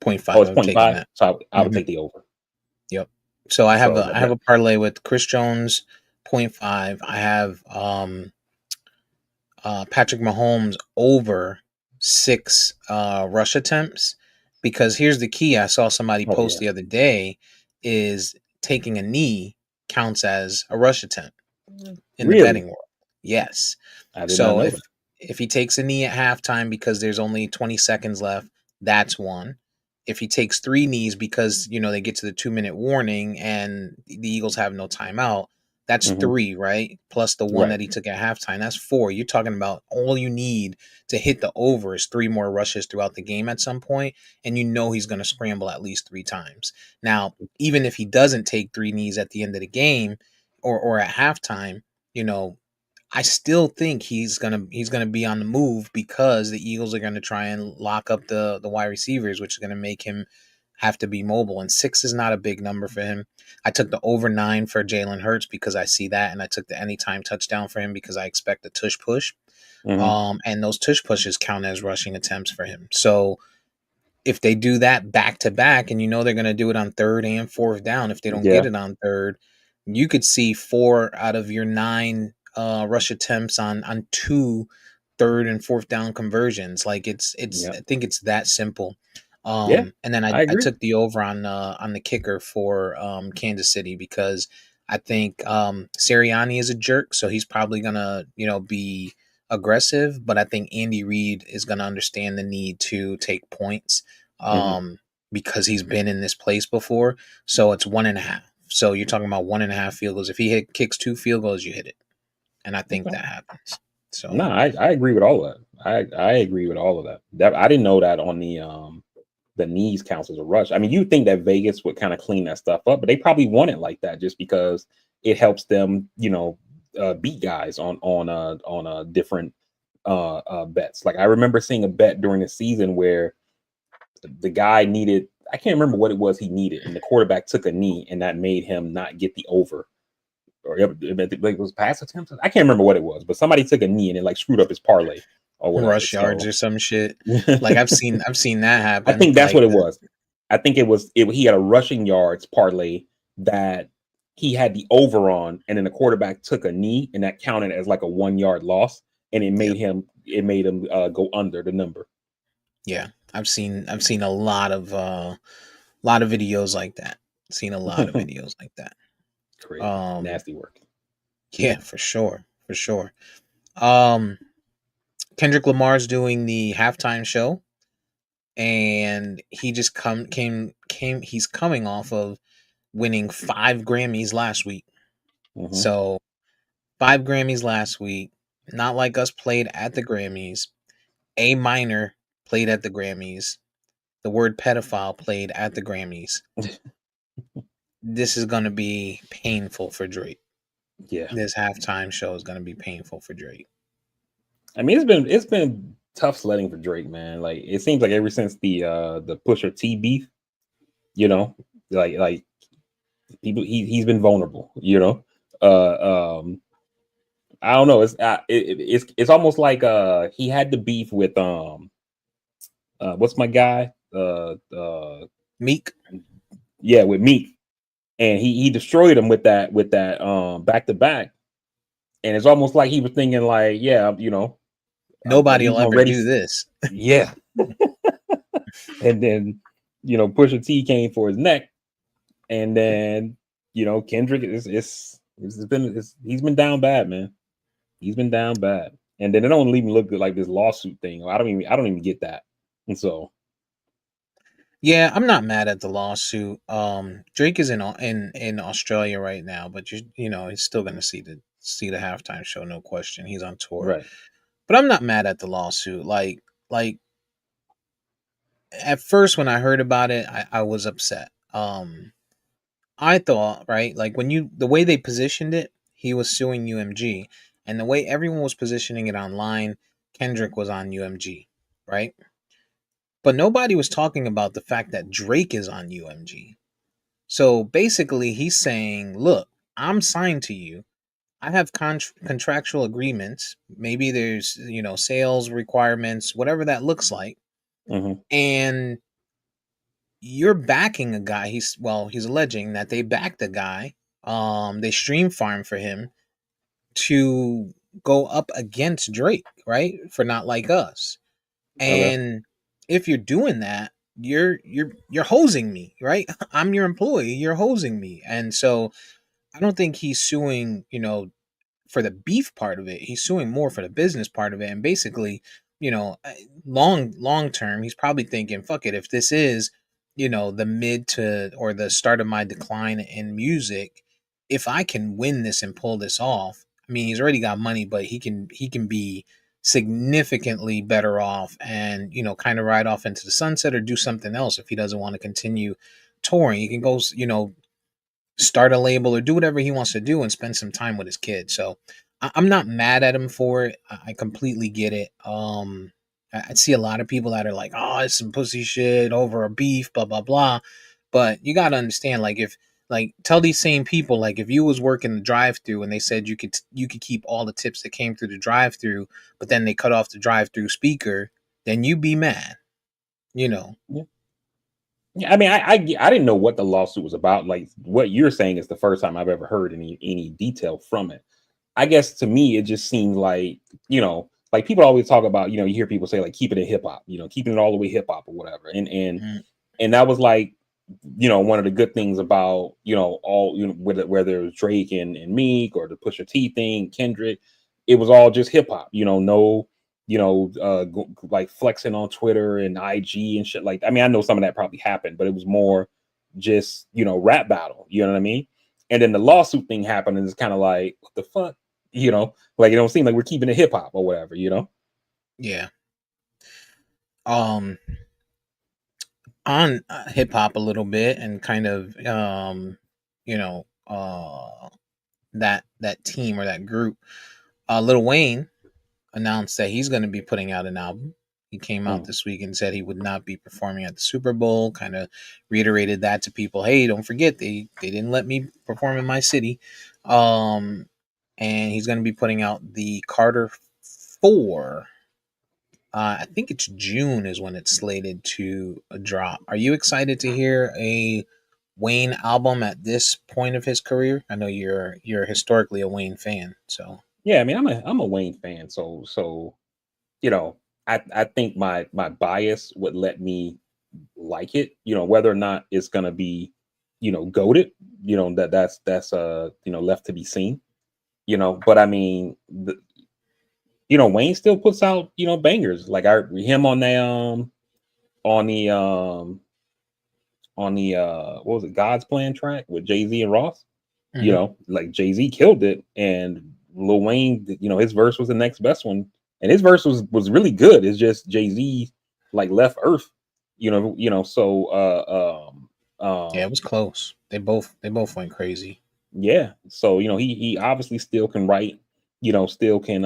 Point Oh, five. it's I'm point taking five. that. So I would Hmm. take the over. Yep. So So I have that a parlay with Chris Jones, point five. I have Patrick Mahomes over six rush attempts, because here's the key. I saw somebody oh post yeah, the other day is taking a knee counts as a rush attempt in the betting really? world. Yes. I did not So know that. if he takes a knee at halftime because there's only 20 seconds left, that's one. If he takes three knees because they get to the 2 minute warning and the Eagles have no timeout, that's Hmm. three, right? Plus the one Right. that he took at halftime, that's four. You're talking about all you need to hit the over is three more rushes throughout the game at some point, and he's going to scramble at least three times. Now, even if he doesn't take three knees at the end of the game or at halftime, you know, I still think he's gonna be on the move because the Eagles are gonna try and lock up the wide receivers, which is gonna make him have to be mobile. And six is not a big number for him. I took the over 9 for Jalen Hurts because I see that, and I took the anytime touchdown for him because I expect a tush push. Hmm. And those tush pushes count as rushing attempts for him. So if they do that back to back, and they're going to do it on third and fourth down, if they don't get Yeah. it on third, you could see 4 out of your 9 rush attempts on two third and fourth down conversions. Like it's Yeah. I think it's that simple. Yeah. And then I, I I agree. took the over on the kicker for Kansas City because I think Sirianni is a jerk, so he's probably gonna be aggressive, but I think Andy Reid is going to understand the need to take points Hmm. um, because he's been in this place before. So it's 1.5. So you're talking about 1.5 field goals. If he kicks 2 field goals, you hit it, and I think Okay. that happens. No, So I agree with all of that. I agree with all of that. That I didn't know that on the knees counts as a rush. I mean, you think that Vegas would kind of clean that stuff up, but they probably want it like that just because it helps them, beat guys on different bets. Like I remember seeing a bet during the season where the guy needed, I can't remember what it was he needed, and the quarterback took a knee, and that made him not get the over. Or it was pass attempts. I can't remember what it was, but somebody took a knee and it like screwed up his parlay or whatever. rush yards So or some shit. Like I've seen that I happen. think that's what Like it was. I think he had a rushing yards parlay that he had the over on, and then the quarterback took a knee, and that counted as like a 1 yard loss, and yeah, it made him go under the number. yeah. I've seen a lot of videos like that. Seen a lot of videos like that. Crazy, Um, nasty work. yeah, for sure, for sure. Um, Kendrick Lamar's doing the halftime show, and he just came. He's coming off of winning 5 Grammys last week. Hmm. So 5 Grammys last week. Not like us played at the Grammys. A minor played at the Grammys. The word pedophile played at the Grammys. This is gonna be painful for Drake. Yeah, This halftime show is gonna be painful for Drake. I mean it's been tough sledding for Drake, man. Like it seems like ever since the Pusher T beef, you know, like people he's been vulnerable, I don't know. It's almost like he had the beef with what's my guy Meek, yeah, with Meek, and he destroyed him with that back to back, and it's almost like he was thinking like, yeah, nobody he's will gonna ever ready do this. yeah, and then Pusha T came for his neck, and then Kendrick he's been down bad, man. He's been down bad, and then it don't even look good like this lawsuit thing. I don't even get that, and so Yeah, I'm not mad at the lawsuit. Drake is in Australia right now, but he's still gonna see the halftime show, no question. He's on tour, right. but I'm not mad at the lawsuit. Like at first when I heard about it, I was upset. I thought, right, like the way they positioned it, he was suing UMG, and the way everyone was positioning it online, Kendrick was on UMG, right? But nobody was talking about the fact that Drake is on UMG. So basically, he's saying, look, I'm signed to you. I have contractual agreements. Maybe there's, sales requirements, whatever that looks like. Hmm. And you're backing a guy. He's alleging that they backed a guy. They stream farm for him to go up against Drake, right? For Not Like Us. Okay. And if you're doing that, you're hosing me, right? I'm your employee, you're hosing me. And so I don't think he's suing, for the beef part of it. He's suing more for the business part of it. And basically, long term, he's probably thinking, fuck it, if this is, the mid to or the start of my decline in music, if I can win this and pull this off, I mean, he's already got money, but he can be significantly better off and, kind of ride off into the sunset or do something else if he doesn't want to continue touring. He can go, start a label or do whatever he wants to do and spend some time with his kids. So I'm not mad at him for it. I completely get it. I see a lot of people that are like, "Oh, it's some pussy shit over a beef, blah blah blah." But you gotta understand, like, if tell these same people, like, if you was working the drive-through and they said you could keep all the tips that came through the drive-through, but then they cut off the drive-through speaker, then you be mad, you know. Yeah. Yeah, I mean, I didn't know what the lawsuit was about. Like what you're saying is the first time I've ever heard any detail from it. I guess to me, it just seemed like, like people always talk about, you hear people say like keep it in hip hop, keeping it all the way hip hop or whatever. Mm, And that was like, one of the good things about, all, whether it was Drake and Meek or the Pusha T thing, Kendrick, it was all just hip hop, no, like flexing on Twitter and IG and shit like that. I mean, I know some of that probably happened, but it was more just, rap battle, you know what I mean? And then the lawsuit thing happened, and it's kind of like, what the fuck? Like it don't seem like we're keeping it hip hop or whatever. yeah. Um, on hip hop a little bit and kind of you know that team or that group. Lil Wayne announced that he's going to be putting out an album. He came out Mm. this week and said he would not be performing at the Super Bowl. Kind of reiterated that to people. Hey, don't forget they didn't let me perform in my city. Um, and he's going to be putting out the Carter 4. I think it's June is when it's slated to drop. Are you excited to hear a Wayne album at this point of his career? I know you're historically a Wayne fan, so Yeah, I mean, I'm a Wayne fan, so you know, I think my bias would let me like it, whether or not it's gonna be, goaded, that's left to be seen, but I mean, Wayne still puts out, bangers. Like I him on the um on the what was it, God's Plan track with Jay-Z and Ross. mhm. Like Jay-Z killed it, and Lil Wayne, his verse was the next best one. And his verse was really good. It's just Jay-Z like left Earth, so Yeah, it was close. They both went crazy. yeah. So, he obviously still can write, still can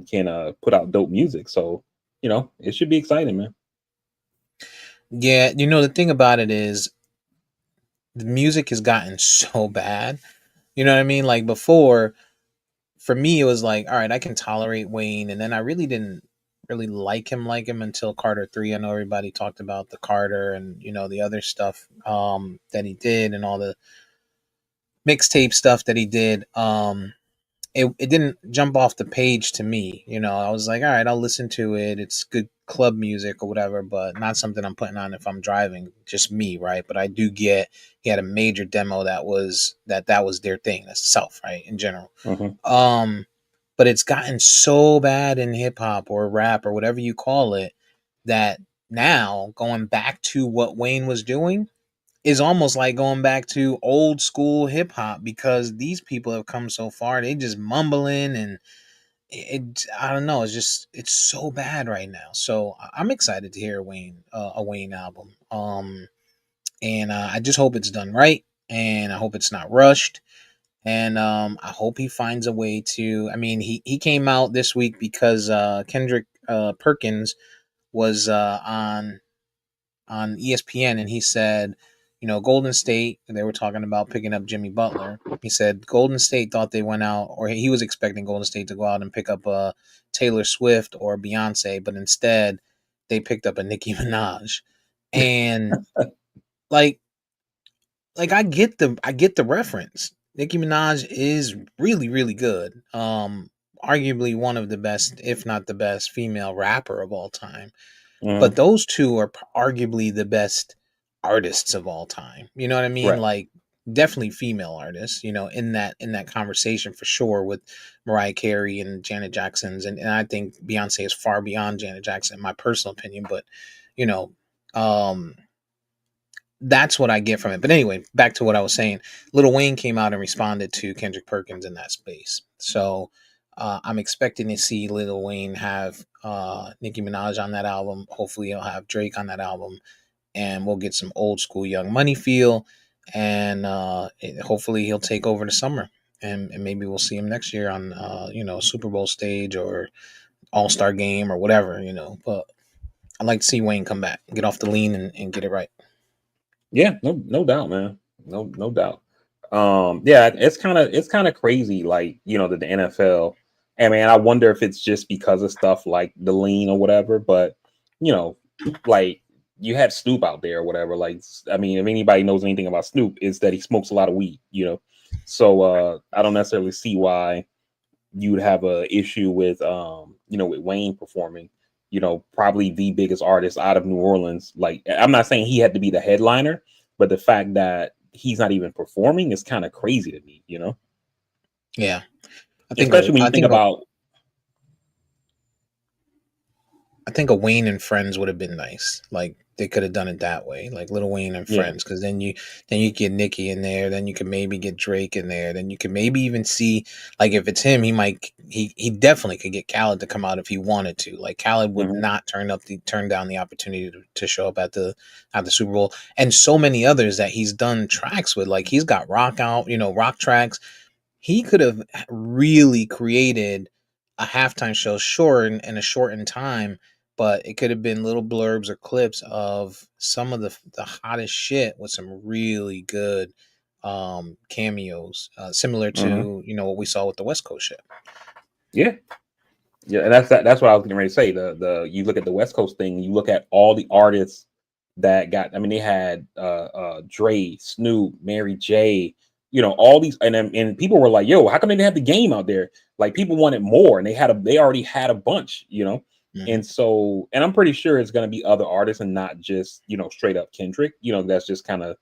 can put out dope music. So, it should be exciting, man. Yeah, the thing about it is the music has gotten so bad. You know what I mean? Like before, for me, it was like, all right, I can tolerate Wayne, and then I really didn't really like him until Carter 3. I know everybody talked about the Carter and the other stuff that he did and all the mixtape stuff that he did. It didn't jump off the page to me. I was like, all right, I'll listen to it. It's good club music or whatever, but not something I'm putting on if I'm driving. Just me, right? But I do get he had a major demo that was their thing. That's self, right? In general. Hmm. Um, but it's gotten so bad in hip hop or rap or whatever you call it that now going back to what Wayne was doing is almost like going back to old school hip hop because these people have come so far. They just mumbling and I don't know. It's so bad right now. So I'm excited to hear a Wayne album. And I just hope it's done right, and I hope it's not rushed, And I hope he finds a way to. I mean, he came out this week because Kendrick Perkins was on ESPN, and he said, Golden State. They were talking about picking up Jimmy Butler. He said Golden State thought they went out, or he was expecting Golden State to go out and pick up Taylor Swift or Beyonce, but instead they picked up a Nicki Minaj, and like I get the reference. Nicki Minaj is really really good. Arguably one of the best, if not the best, female rapper of all time. But Hmm. those two are arguably the best artists of all time. You know what I mean? Right. Like definitely female artists, in that conversation for sure with Mariah Carey and Janet Jackson's and I think Beyonce is far beyond Janet Jackson in my personal opinion, but you know, um that's what I get from it. But anyway, back to what I was saying. Lil Wayne came out and responded to Kendrick Perkins in that space. So I'm expecting to see Lil Wayne have Nicki Minaj on that album. Hopefully, he'll have Drake on that album, and we'll get some old school Young Money feel. And hopefully, he'll take over the summer, and maybe we'll see him next year on Super Bowl stage or All Star game or whatever. But I'd like to see Wayne come back, get off the lean, and get it right. Yeah, no doubt, man. No doubt. Yeah, it's kind of crazy, like, the NFL. And man, I wonder if it's just because of stuff like the lean or whatever, but you know, like you had Snoop out there or whatever. Like, I mean, if anybody knows anything about Snoop, is that he smokes a lot of weed. So I don't necessarily see why you would have a issue with with Wayne performing, probably the biggest artist out of New Orleans. Like, I'm not saying he had to be the headliner, but the fact that he's not even performing is kind of crazy to me. Yeah, I think a, Especially when you I think think a, about. I think a Wayne and Friends would have been nice. Like they could have done it that way, like Little Wayne and Yeah. Friends, because then you get Nicki in there, then you could maybe get Drake in there, then you could maybe even see, like, if it's him, he definitely could get Khaled to come out if he wanted to. Like Khaled would Mhm. not turn down the opportunity to show up at the Super Bowl, and so many others that he's done tracks with. Like he's got rock out, rock tracks. He could have really created a halftime show, sure, in a shortened time, but it could have been little blurbs or clips of some of the hottest shit with some really good cameos, similar Mhm. to what we saw with the West Coast shit. Yeah. Yeah, and that's what I was getting ready to say. The You look at the West Coast thing, you look at all the artists that got. I mean, they had Dre, Snoop, Mary J. All these, and people were like, "Yo, how come they didn't have the game out there?" Like, people wanted more, and they already had a bunch. Hmm. And so, and I'm pretty sure it's going to be other artists and not just straight up Kendrick. That's just kind of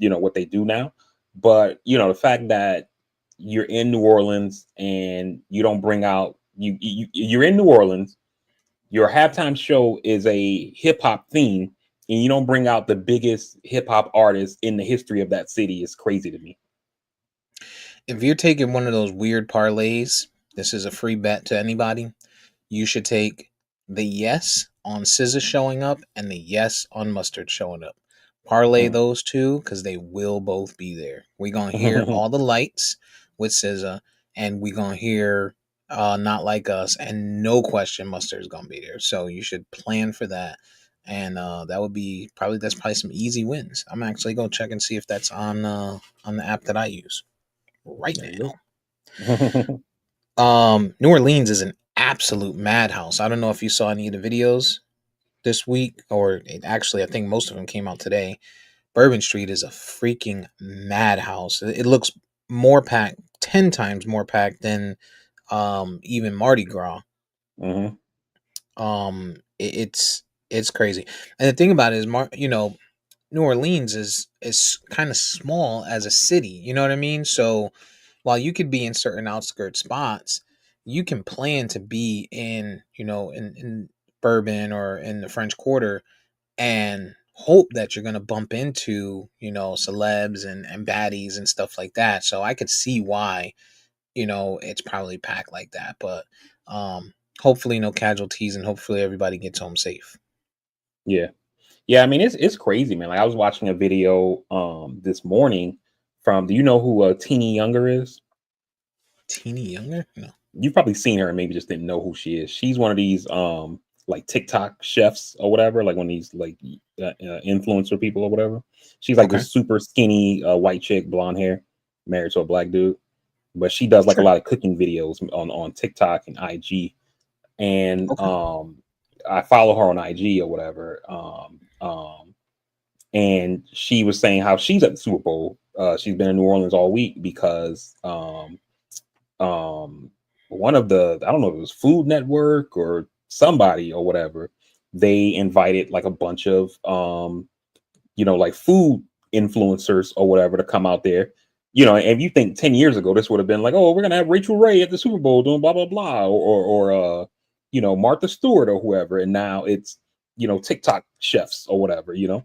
what they do now. But the fact that you're in New Orleans and you don't bring out you're in New Orleans, your halftime show is a hip hop theme, and you don't bring out the biggest hip hop artist in the history of that city is crazy to me. If you're taking one of those weird parlays, this is a free bet to anybody. You should take the yes on SZA showing up and the yes on Mustard showing up. Parlay Mm. those two because they will both be there. We're gonna hear all the lights with SZA, and we're gonna hear Not Like Us, and no question Mustard is gonna be there. So you should plan for that. And that's probably some easy wins. I'm actually gonna check and see if that's on the app that I use right There now. you go. New Orleans is an absolute madhouse. I don't know if you saw any of the videos this week, actually, I think most of them came out today. Bourbon Street is a freaking madhouse. It looks more packed, 10 times more packed than even Mardi Gras. Hmm. It's crazy. And the thing about it is, New Orleans is kind of small as a city. You know what I mean? So while you could be in certain outskirt spots, you can plan to be in Bourbon or in the French Quarter and hope that you're gonna bump into celebs and baddies and stuff like that. So I could see why it's probably packed like that, but hopefully no casualties and hopefully everybody gets home safe. Yeah. Yeah, I mean, it's crazy, man. Like, I was watching a video this morning from. Do you know who Teeny Younger is? Teeny younger? No. You've probably seen her and maybe just didn't know who she is. She's one of these like TikTok chefs or whatever, like one of these like influencer people or whatever. She's like Okay. this super skinny white chick, blonde hair, married to a black dude. But she does like a Sure. lot of cooking videos on TikTok and IG. And Okay. I follow her on IG or whatever. And she was saying how she's at the Super Bowl. She's been in New Orleans all week because um one of the, I don't know if it was Food Network or somebody or whatever, they invited like a bunch of like food influencers or whatever to come out there. And if you think 10 years ago this would have been like, oh, we're gonna have Rachel Ray at the Super Bowl doing blah blah blah, or Martha Stewart or whoever, and now it's TikTok chefs or whatever. Right.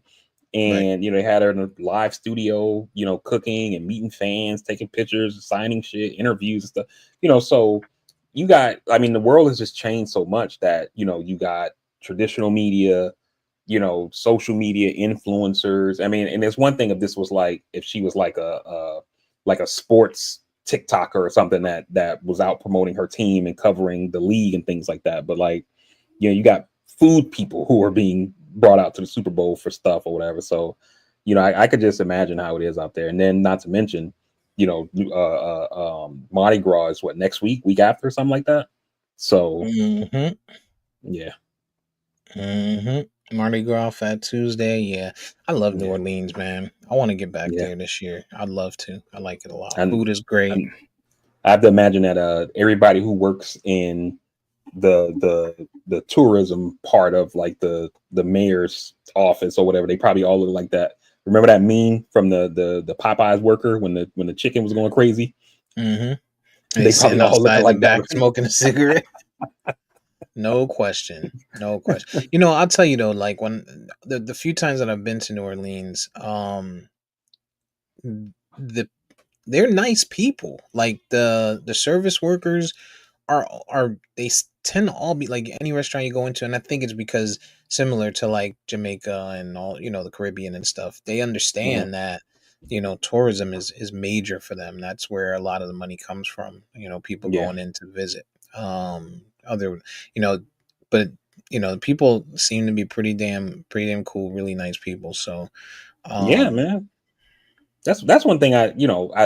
And they had her in a live studio, cooking and meeting fans, taking pictures, signing shit, interviews and stuff. So you got, I mean, the world has just changed so much that you got traditional media, social media influencers. I mean, and there's one thing if this was like, if she was like a sports TikToker or something that was out promoting her team and covering the league and things like that. But like, you got food people who are being brought out to the Super Bowl for stuff or whatever. So, I could just imagine how it is out there. And then not to mention, Mardi Gras is what, next week after, something like that. So Mm-hmm. yeah, Mm-hmm. Mardi Gras, Fat Tuesday. Yeah. I love New yeah, Orleans, man. I want to get back yeah. there this year. I'd love to. I like it a lot. And Food is great. I have to imagine that everybody who works in the tourism part of like the mayor's office or whatever, they probably all look like that. Remember that meme from the Popeyes worker when the chicken was going crazy? Mm-hmm. And They he's probably sitting all outside looking in the like that, back right? smoking a cigarette. No question. No question. I'll tell you though, like when the few times that I've been to New Orleans, the they're nice people. Like the service workers are tend to all be like any restaurant you go into, and I think it's because similar to like Jamaica and all the Caribbean and stuff, they Mhm. understand that tourism is major for them. That's where a lot of the money comes from. People Yeah, going in to visit. Other you know, but people seem to be pretty damn cool, really nice people. So yeah, um, man. That's one thing I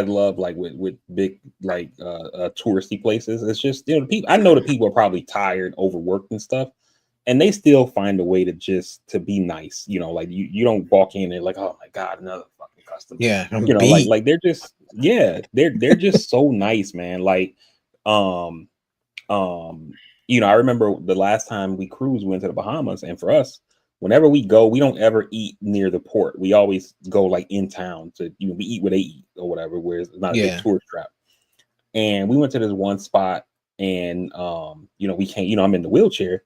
love, like with big like touristy places. It's just the people, I know the people are probably tired, overworked and stuff, and they still find a way to be nice. Like you don't walk in and like, oh my god, another fucking customer. yeah, I'm Like beat. they're just, yeah, they're just so nice, man. Like um um I remember the last time we cruised, we went to the Bahamas, and for us, whenever we go, we don't ever eat near the port. We always go like in town to we eat where they eat or whatever, where it's not a big Yeah. tourist trap. And we went to this one spot, and we came, I'm in the wheelchair.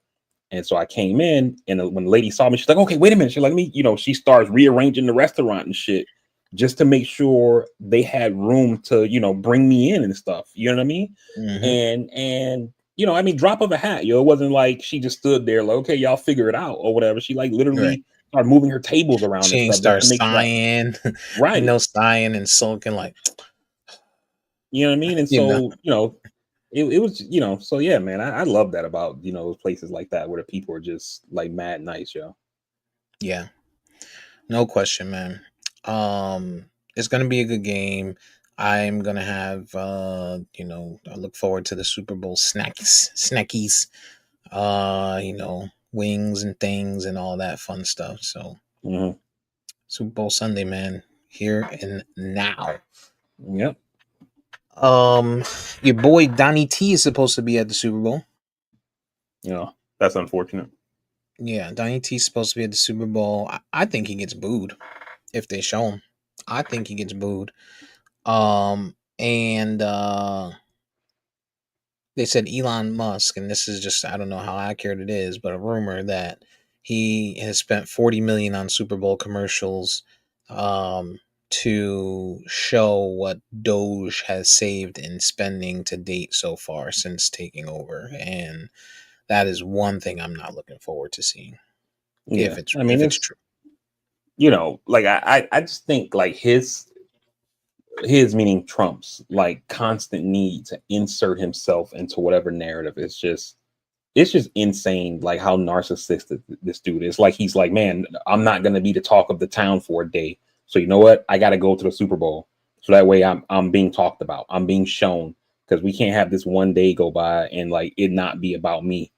And so I came in, and when the lady saw me, she's like, "Okay, wait a minute." She's like, "Me," she starts rearranging the restaurant and shit, just to make sure they had room to, bring me in and stuff. You know what I mean? Hmm. And I mean, drop of a hat, it wasn't like she just stood there like, "Okay, y'all figure it out" or whatever. She like Right. literally started moving her tables around She and ain't stuff just start to make sure. sighing, Right. sighing and sulking like, You know what I mean? And you know. so, it was, so yeah, man, I love that about, places like that where the people are just like mad nice, yo. Yeah, no question, man. It's gonna be a good game. I'm gonna have, I look forward to the Super Bowl snackies, wings and things and all that fun stuff. So Mhm. Super Bowl Sunday, man, here and now. Yep. Um, your boy Donnie T is supposed to be at the Super Bowl. That's unfortunate. Yeah, Donnie T's supposed to be at the Super Bowl. I think he gets booed if they show him. I think he gets booed. And they said Elon Musk, and this is just, I don't know how accurate it is, but a rumor that he has spent 40 million on Super Bowl commercials to show what Doge has saved in spending to date so far since taking over. And that is one thing I'm not looking forward to seeing Yeah. I mean, if it's it's, true. like I just think like his his meaning Trump's like constant need to insert himself into whatever narrative is just it's just insane like how narcissistic this dude is. Like he's like, man, I'm not gonna be the talk of the town for a day. So you know what? I gotta go to the Super Bowl. So that way I'm being talked about. I'm being shown because we can't have this one day go by and like it not be about me.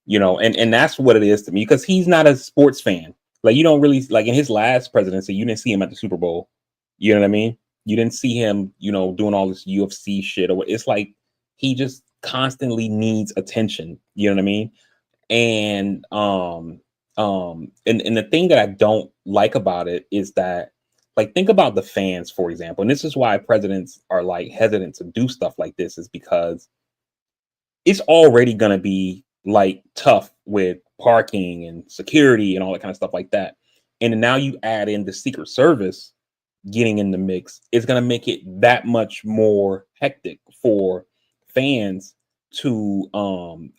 And that's what it is to me because he's not a sports fan. Like you don't really like in his last presidency, you didn't see him at the Super Bowl. You know what I mean? You didn't see him, doing all this UFC shit or what. It's like he just constantly needs attention. You know what I mean? And the thing that I don't like about it is that like think about the fans, for example, and this is why presidents are like hesitant to do stuff like this, is because it's already gonna be like tough with parking and security and all that kind of stuff like that. And then now you add in the Secret Service getting in the mix, it's gonna make it that much more hectic for fans to to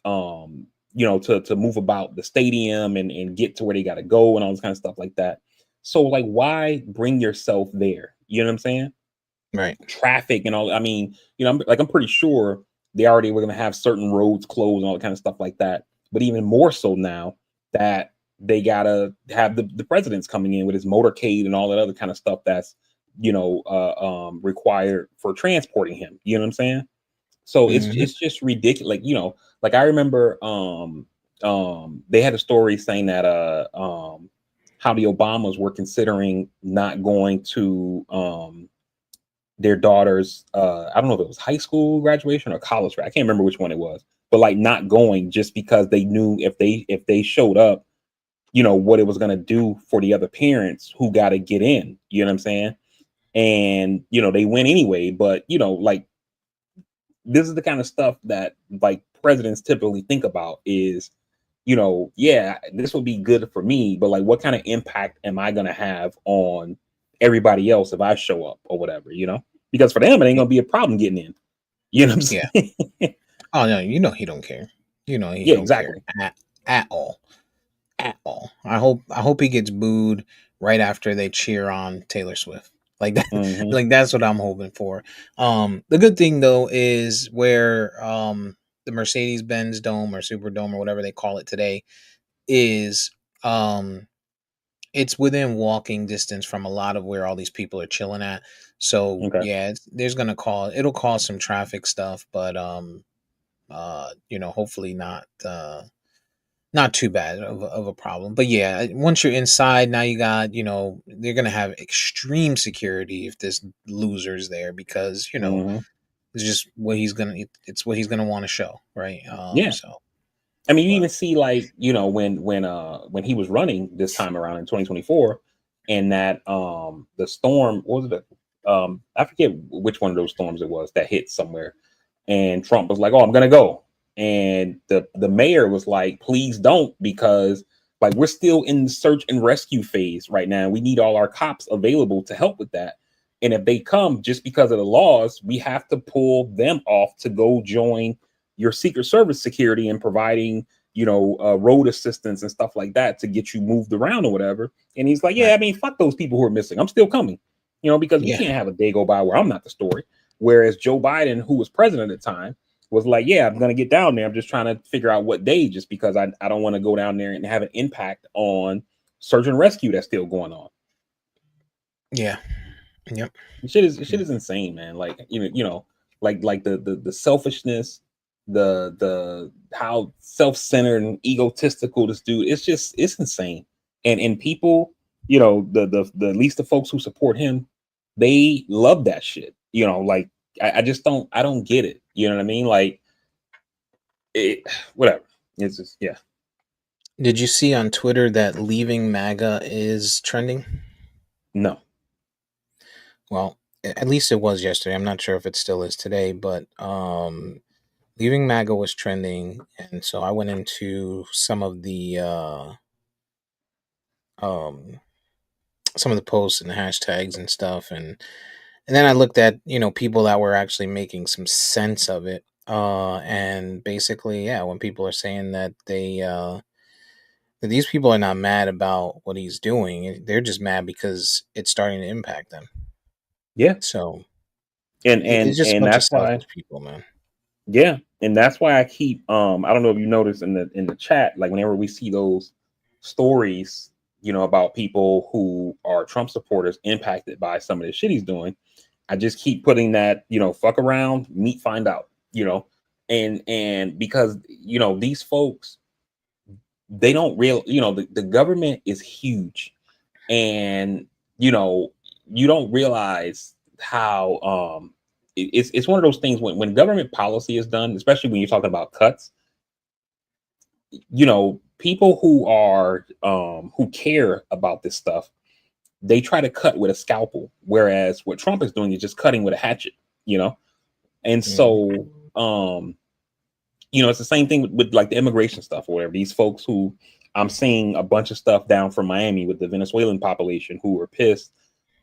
move about the stadium and get to where they gotta go and all this kind of stuff like that. So like why bring yourself there? You know what I'm saying? Right. Traffic and all. I mean, I'm pretty sure they already were going to have certain roads closed and all that kind of stuff like that. But even more so now that they gotta have the president's coming in with his motorcade and all that other kind of stuff that's required for transporting him. You know what I'm saying? So Hmm. it's just ridiculous. Like I remember they had a story saying that how the Obamas were considering not going to their daughter's I don't know if it was high school graduation or college. I can't remember which one it was, but like not going just because they knew if they showed up, what it was going to do for the other parents who got to get in. You know what I'm saying? And they went anyway, but like this is the kind of stuff that like presidents typically think about is yeah, this will be good for me, but like what kind of impact am I going to have on everybody else if I show up or whatever, because for them it ain't gonna be a problem getting in. You know what Yeah. I'm saying? Oh no, he don't care. He Yeah, don't care exactly. at all. At all. I hope he gets booed right after they cheer on Taylor Swift. Like that, Hmm. like that's what I'm hoping for. The good thing though is where the Mercedes Benz Dome or Superdome or whatever they call it today is um it's within walking distance from a lot of where all these people are chilling at. So Okay. yeah, it'll cause some traffic stuff, but hopefully not too bad of a problem. But yeah, once you're inside, now you got, they're gonna have extreme security if this loser's there because Hmm. it's just what he's gonna it's what he's gonna want to show, right? Yeah. So I mean, you but even see like when he was running this time around in 2024, and that the storm what was it? I forget which one of those storms it was that hit somewhere, and Trump was like, "Oh, I'm gonna go," and the mayor was like, "Please don't," because like we're still in the search and rescue phase right now. We need all our cops available to help with that. And if they come just because of the laws, we have to pull them off to go join your Secret Service security and providing, road assistance and stuff like that to get you moved around or whatever. And he's like, yeah, right. I mean, fuck those people who are missing. I'm still coming, because we Yeah. can't have a day go by where I'm not the story. Whereas Joe Biden, who was president at the time, was like, yeah, I'm going to get down there. I'm just trying to figure out what day, just because I don't want to go down there and have an impact on search and rescue that's still going on. Yeah. Yep. Shit is insane, man. Like like the selfishness, the how self-centered and egotistical this dude. It's insane. And people, the at least the folks who support him, they love that shit. Like I just don't get it. You know what I mean? Like it, whatever. It's just yeah. Did you see on Twitter that leaving MAGA is trending? No. Well, at least it was yesterday. I'm not sure if it still is today, but leaving MAGA was trending, and so I went into um some of the posts and the hashtags and stuff, and then I looked at people that were actually making some sense of it. And basically, yeah, when people are saying that that these people are not mad about what he's doing, they're just mad because it's starting to impact them. Yeah. So. and It's and just a and bunch of that's why, selfish people, man. yeah, and that's why I keep I don't know if you noticed in the chat, like whenever we see those stories, about people who are Trump supporters impacted by some of the shit he's doing, I just keep putting that, fuck around, meet, find out, and because these folks, they don't real, the government is huge, and you know you don't realize how it's one of those things when government policy is done, especially when you're talking about cuts. People who care about this stuff, they try to cut with a scalpel, whereas what Trump is doing is just cutting with a hatchet. you know and Mhm. so it's the same thing with like the immigration stuff or whatever. These folks who, I'm seeing a bunch of stuff down from Miami with the Venezuelan population who are pissed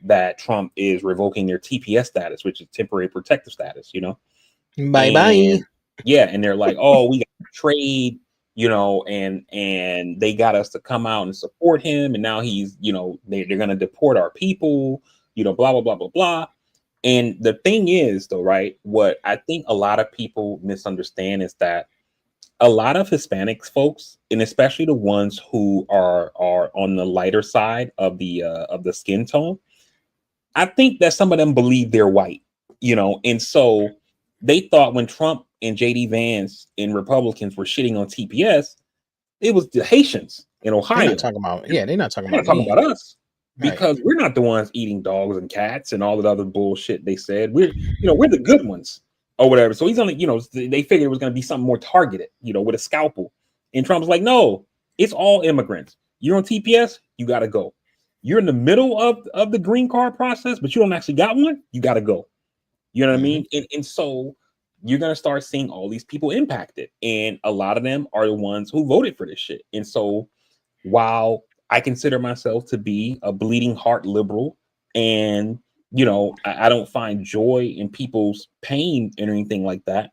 that Trump is revoking their TPS status, which is temporary protective status, Bye bye. and yeah, and they're like, oh, we got trade, and they got us to come out and support him, and now he's, they're gonna deport our people, blah blah blah blah blah. And the thing is, though, right? What I think a lot of people misunderstand is that a lot of Hispanics folks, and especially the ones who are on the lighter side of the skin tone, I think that some of them believe they're white, and so they thought when Trump and JD Vance and Republicans were shitting on TPS, it was the Haitians in They're not Ohio. talking about. Yeah, they're not talking They're about not talking me. about us Right. because we're not the ones eating dogs and cats and all that other bullshit they said. We're the good ones or whatever. So he's only, they figured it was going to be something more targeted, with a scalpel. And Trump's like, no, it's all immigrants. You're on TPS, you got to go. You're in the middle of the green card process, but you don't actually got one, you got to go. You know what I Hmm. mean? And so you're going to start seeing all these people impacted. And a lot of them are the ones who voted for this shit. And so while I consider myself to be a bleeding heart liberal, and I don't find joy in people's pain and anything like that,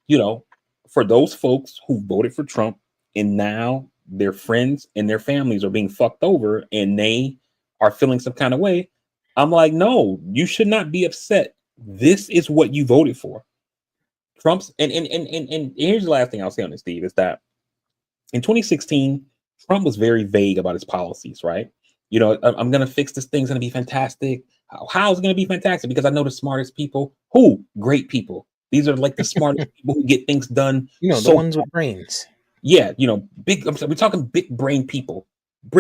you know, for those folks who voted for Trump and now their friends and their families are being fucked over and they are feeling some kind of way, I'm like, no, you should not be upset. This is what you voted for. Trump's and here's the last thing I'll say on this, Steve, is that in 2016, Trump was very vague about his policies, right? I'm going to fix this thing's going to be fantastic. How is it going to be fantastic? Because I know the smartest people. Who? Great people. These are like the smartest people who get things done The so ones with fast. brains. Yeah, big. We're talking big brain people.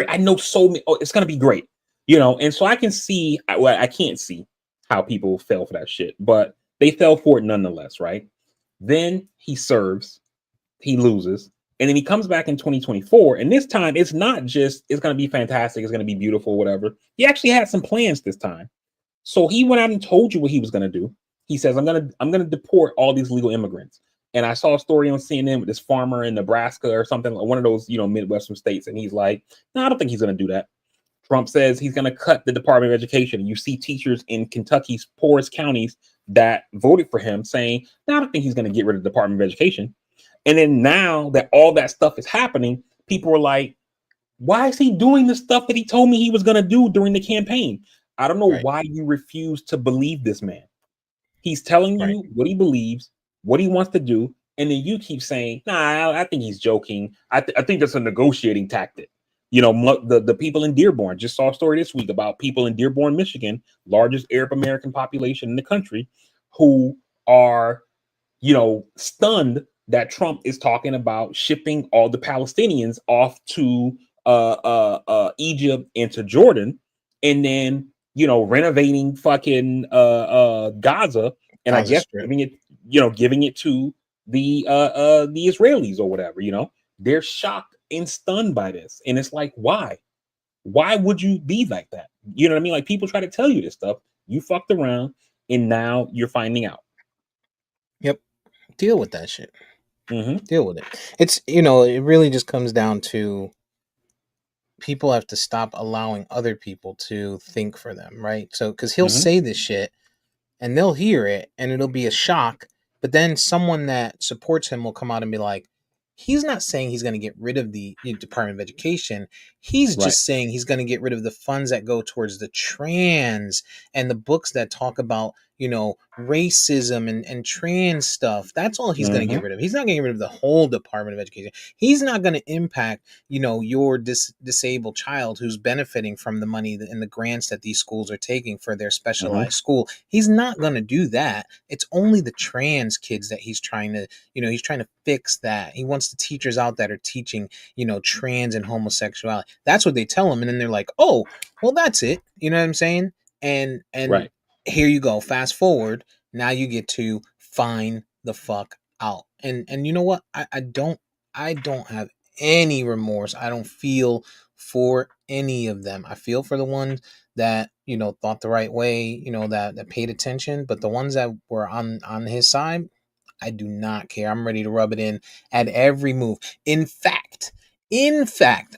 I know so many. Oh, it's going to be great. And so I can see. Well, I can't see how people fell for that shit, but they fell for it nonetheless, right? Then he serves, he loses, and then he comes back in 2024, and this time it's not just it's going to be fantastic, it's going to be beautiful, whatever. He actually had some plans this time. So he went out and told you what he was going to do. He says, I'm going to deport all these legal immigrants. And I saw a story on CNN with this farmer in Nebraska or something, like one of those Midwestern states, and he's like, no, I don't think he's going to do that. Trump says he's going to cut the Department of Education. You see teachers in Kentucky's poorest counties that voted for him saying, no, I don't think he's going to get rid of the Department of Education. And then now that all that stuff is happening, people are like, why is he doing the stuff that he told me he was going to do during the campaign? I don't know Right. why you refuse to believe this man. He's telling Right. you what he believes, what he wants to do, and then you keep saying, "Nah, I think he's joking. I think that's a negotiating tactic." The people in Dearborn, just saw a story this week about people in Dearborn, Michigan, largest Arab American population in the country, who are stunned that Trump is talking about shipping all the Palestinians off to Egypt and to Jordan, and then renovating fucking Gaza, and I Gaza guess Strip. giving it to the Israelis or whatever. They're shocked and stunned by this, and it's like, why? Why would you be like that? You know what I mean? Like, people try to tell you this stuff, you fucked around, and now you're finding out. Yep. Deal with that shit. Mm-hmm. Deal with it. It's it really just comes down to people have to stop allowing other people to think for them, right? So because he'll Mm-hmm. say this shit and they'll hear it and it'll be a shock. But then someone that supports him will come out and be like, he's not saying he's going to get rid of the Department of Education. He's Right. just saying he's going to get rid of the funds that go towards the trans and the books that talk about racism and trans stuff. That's all he's going to get Mm-hmm. rid of. He's not going to get rid of the whole Department of Education. He's not going to impact, your disabled child who's benefiting from the money and the grants that these schools are taking for their Mm-hmm. specialized school. He's not going to do that. It's only the trans kids that he's trying to, he's trying to fix that. He wants the teachers out that are teaching, trans and homosexuality. That's what they tell him. And then they're like, oh, well, that's it. You know what I'm saying? And Right. here you go. Fast forward. Now you get to find the fuck out. And you know what? I don't have any remorse. I don't feel for any of them. I feel for the ones that, thought the right way, that paid attention, but the ones that were on his side, I do not care. I'm ready to rub it in at every move. In fact,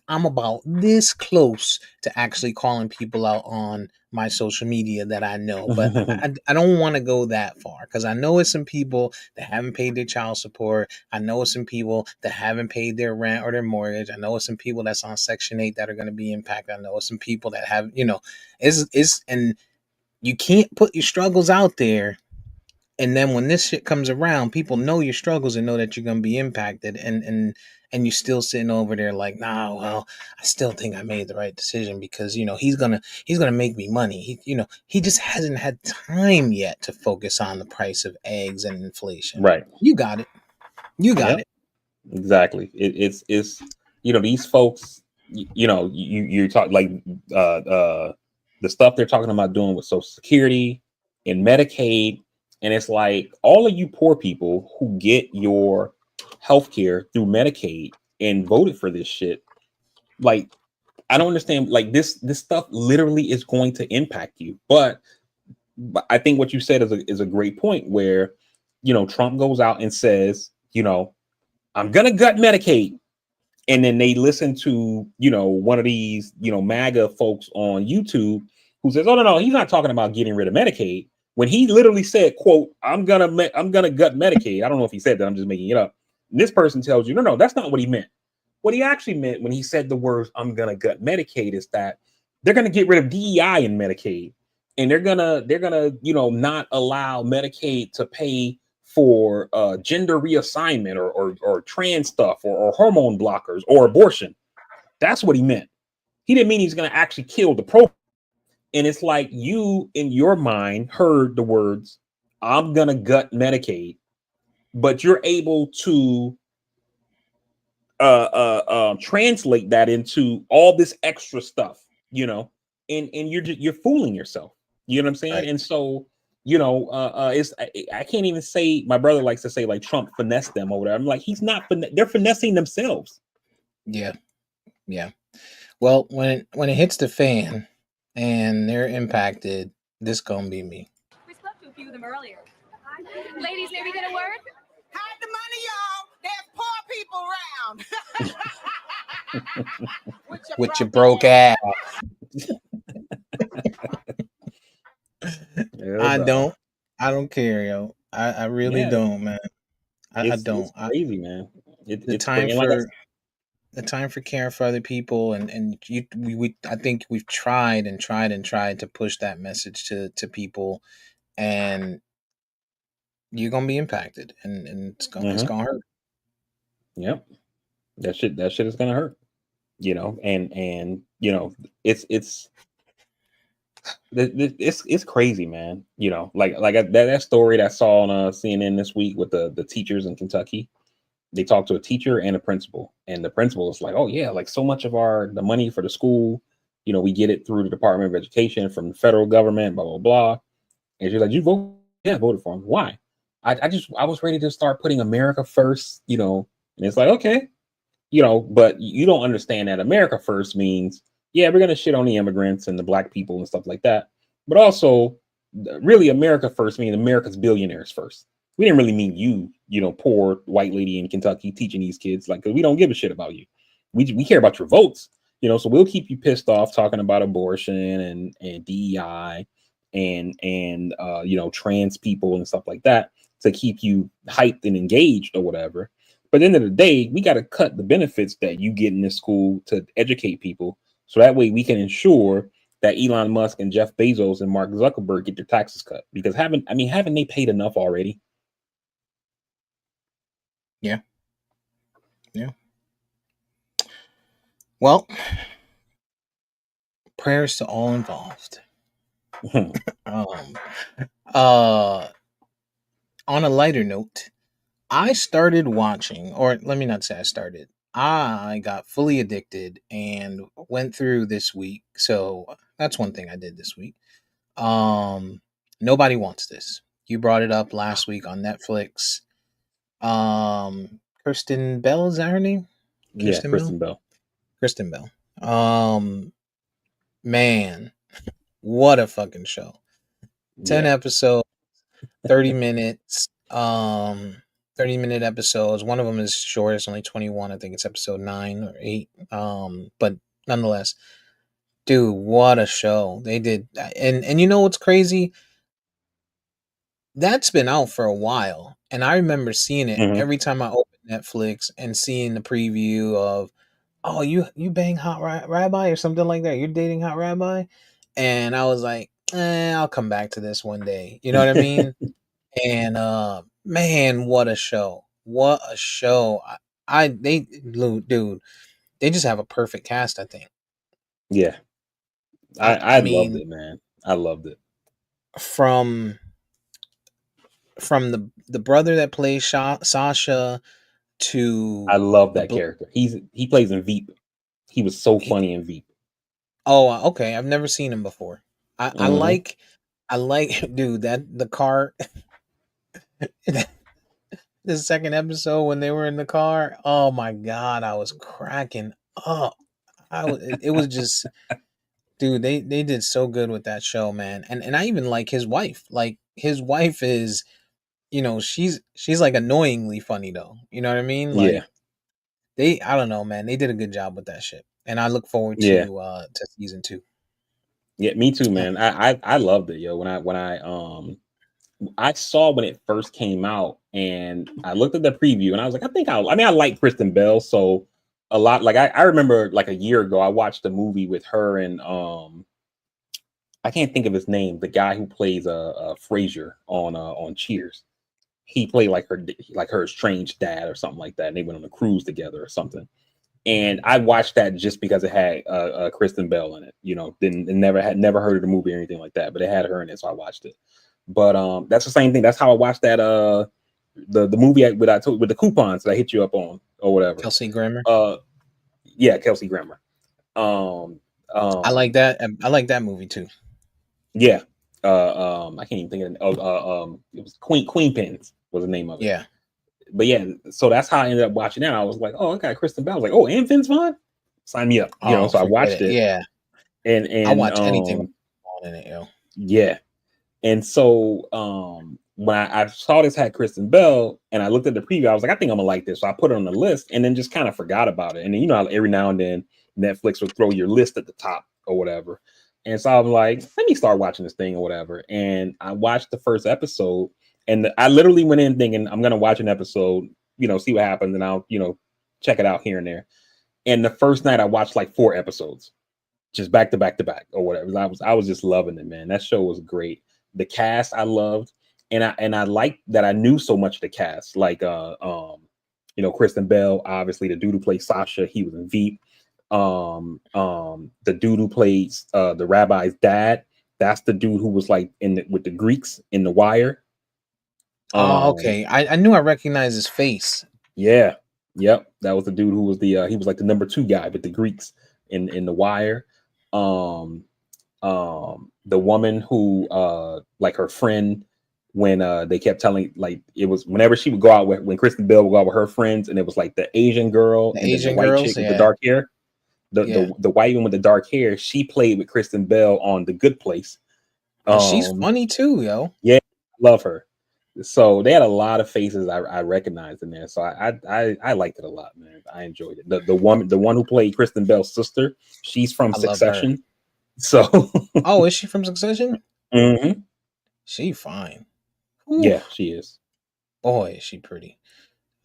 I'm about this close to actually calling people out on my social media that I know, but I don't want to go that far because I know it's some people that haven't paid their child support. I know it's some people that haven't paid their rent or their mortgage. I know it's some people that's on Section 8 that are going to be impacted. I know it's some people that have, and you can't put your struggles out there, and then when this shit comes around, people know your struggles and know that you're gonna be impacted, and you're still sitting over there like, nah, well, I still think I made the right decision because he's gonna make me money. He just hasn't had time yet to focus on the price of eggs and inflation. Right. You got it. You got Yep. it. Exactly. It's these folks. You talk like the stuff they're talking about doing with Social Security and Medicaid, and it's like all of you poor people who get your health care through Medicaid and voted for this shit. Like, I don't understand. Like, this stuff literally is going to impact you. But I think what you said is a great point where Trump goes out and says, I'm gonna gut Medicaid. And then they listen to, one of these, MAGA folks on YouTube who says, oh, no, he's not talking about getting rid of Medicaid. When he literally said, quote, I'm gonna gut Medicaid. I don't know if he said that, I'm just making it up. And this person tells you, no, that's not what he meant. What he actually meant when he said the words, I'm gonna gut Medicaid, is that they're gonna get rid of DEI in Medicaid. And they're gonna, not allow Medicaid to pay for gender reassignment or trans stuff or hormone blockers or abortion. That's what he meant. He didn't mean he's going to actually kill the program. And it's like you, in your mind, heard the words, I'm going to gut Medicaid, but you're able to translate that into all this extra stuff, and you're fooling yourself. You know what I'm saying? Right. And so, it's I can't even say. My brother likes to say like Trump finessed them or whatever. I'm like, he's not. They're finessing themselves. Yeah. Yeah. Well, when it hits the fan and they're impacted, this gonna be me. We spoke to a few of them earlier. Ladies, maybe get a word? Hide the money, y'all. There's poor people around. With your broke ass. Yeah, I dog. don't. I don't care, yo. I really Yeah, don't, man. I it's don't. crazy, man. The It's time crazy. And like for the time for caring for other people, and we I think we've tried and tried and tried to push that message to people, and you're gonna be impacted, and it's Mhm. gonna hurt. Yep, that shit is gonna hurt. And it's it's crazy, man. That story that I saw on CNN this week with the teachers in Kentucky. They talked to a teacher and a principal, and the principal is like, oh yeah, like so much of the money for the school, we get it through the Department of Education from the federal government, blah blah blah. And she's like, you vote? Yeah, I voted for him. Why? I was ready to start putting America first. And it's like, okay, but you don't understand that America first means, yeah, we're gonna shit on the immigrants and the black people and stuff like that, but also really America first means America's billionaires first. We didn't really mean poor white lady in Kentucky teaching these kids, like, 'cause we don't give a shit about you. We care about your votes, so we'll keep you pissed off talking about abortion and DEI and trans people and stuff like that to keep you hyped and engaged or whatever. But at the end of the day, we got to cut the benefits that you get in this school to educate people. So that way we can ensure that Elon Musk and Jeff Bezos and Mark Zuckerberg get their taxes cut, because haven't they paid enough already? Yeah. Yeah. Well, prayers to all involved. Um, uh, on a lighter note, I started watching, or let me not say I started. I got fully addicted and went through this week. So that's one thing I did this week. Um, Nobody Wants This. You brought it up last week on Netflix. Kristen Bell, is that her name? Yeah, Kristen Bell. Kristen Bell. Kristen Bell. Man, what a fucking show! 10 Yeah, episodes, 30 minutes. 30-minute episodes. One of them is short. It's only 21. I think it's episode 9 or 8. But nonetheless, dude, what a show they did. And you know what's crazy? That's been out for a while, and I remember seeing it hmm every time I open Netflix and seeing the preview of, oh, you bang hot rabbi or something like that. You're dating hot rabbi, and I was like, I'll come back to this one day. You know what I mean? And man, what a show! What a show! Dude, they just have a perfect cast. I think. yeah. I I loved mean, it, man. I loved it. from the brother that plays Sasha I to love the that character. He plays in Veep. He was so funny in Veep. oh, okay. I've never seen him before. I, I hmm like I like dude that the car the second episode when they were in the car. Oh my god, I was cracking up. It was just dude, they did so good with that show, man. And I even like his wife. Like his wife is, she's like annoyingly funny though. You know what I mean? Yeah, Like I don't know, man. They did a good job with that shit. And I look forward yeah, to season 2. yeah. Me too, Uh, man. I loved it, yo. I saw when it first came out, and I looked at the preview, and I was like, I like Kristen Bell, so a lot. Like I remember like a year ago, I watched a movie with her and I can't think of his name, the guy who plays Frasier on Cheers. He played like her estranged dad or something like that, and they went on a cruise together or something. And I watched that just because it had Kristen Bell in it. You know, didn't and never heard of the movie or anything like that, but it had her in it, so I watched it. But that's the same thing. That's how I watched that the movie with the coupons that I hit you up on or whatever. Kelsey Grammer. Uh, yeah, Kelsey Grammer. Um, I like um, that. I like that movie too. yeah. I can't even think of it. It was Queen Pins was the name of it. Yeah. But yeah, so that's how I ended up watching that. I was like, oh, I got Kristen Bell. I was like, oh, and Vince Vaughn, sign me up. You know, Oh, so I forget watched it. it, Yeah. and I and watch anything with um, Paul in it, yo. yeah, and so when I saw this had Kristen Bell, and I looked at the preview, I was like, I think I'm gonna like this. So I put it on the list, and then just kind of forgot about it. And then how every now and then Netflix will throw your list at the top or whatever. And so I'm like, let me start watching this thing or whatever. And I watched the first episode, and I literally went in thinking I'm gonna watch an episode, see what happens, and I'll check it out here and there. And the first night I watched like 4 episodes, just back to back to back or whatever. I was just loving it, man. That show was great. The cast I loved, and I liked that I knew so much of the cast, like Kristen Bell, obviously the dude who plays Sasha, he was in Veep. The dude who plays the rabbi's dad, that's the dude who was like with the Greeks in The Wire. Oh, Um, okay. I knew I recognized his face. yeah, yep, that was the dude who was he was like the number 2 guy with the Greeks in The Wire. Um, the woman who like her friend, when they kept telling, like, it was whenever she would go out when Kristen Bell would go out with her friends, and it was like the Asian girl The and then the Asian white girls, chick with the yeah. dark hair, the Yeah. the white one with the dark hair, she played with Kristen Bell on The Good Place. And she's um funny too, yo. yeah, love her. So they had a lot of faces I recognized in there, so I liked it a lot, man. I enjoyed it. The one who played Kristen Bell's sister, she's from I love her. Succession. So Oh, is she from Succession? mhm. She fine. Ooh, Yeah, she is. boy, is she pretty.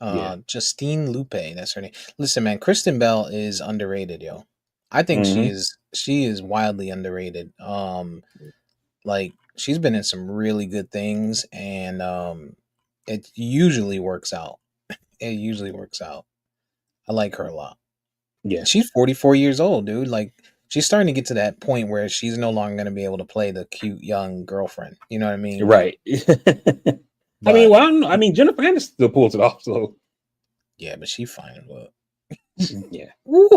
Yeah. Justine Lupe, that's her name. Listen, man, Kristen Bell is underrated, yo. I think Hmm. she is wildly underrated. Like she's been in some really good things, and it usually works out. It usually works out. I like her a lot. Yeah. And she's 44 years old, dude. Like she's starting to get to that point where she's no longer going to be able to play the cute young girlfriend. You know what I mean? Right. I mean, But well, I don't know. I mean, Jennifer Aniston still pulls it off. So yeah, but she fine as well. yeah. Woo,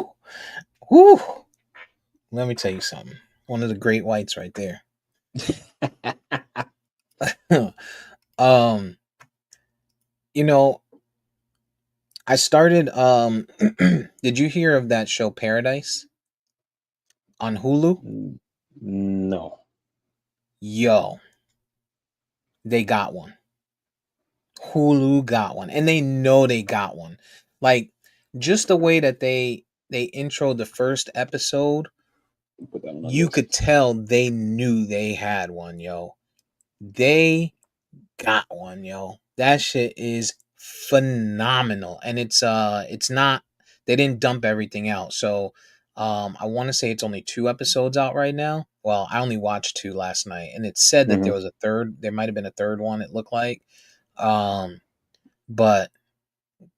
woo. Let me tell you something. One of the great whites right there. um, you know, I started did you hear of that show Paradise on Hulu? No. Yo, they got one. Hulu got one. And they know they got one. Like just the way that they intro the first episode, Put that on my you could list. tell they knew they had one, yo. They got one, yo. That shit is phenomenal. And it's not, they didn't dump everything out. So I want to say it's only 2 episodes out right now. Well, I only watched 2 last night, and it said that there Hmm. was a third, there might have been a third one, it looked like. Um but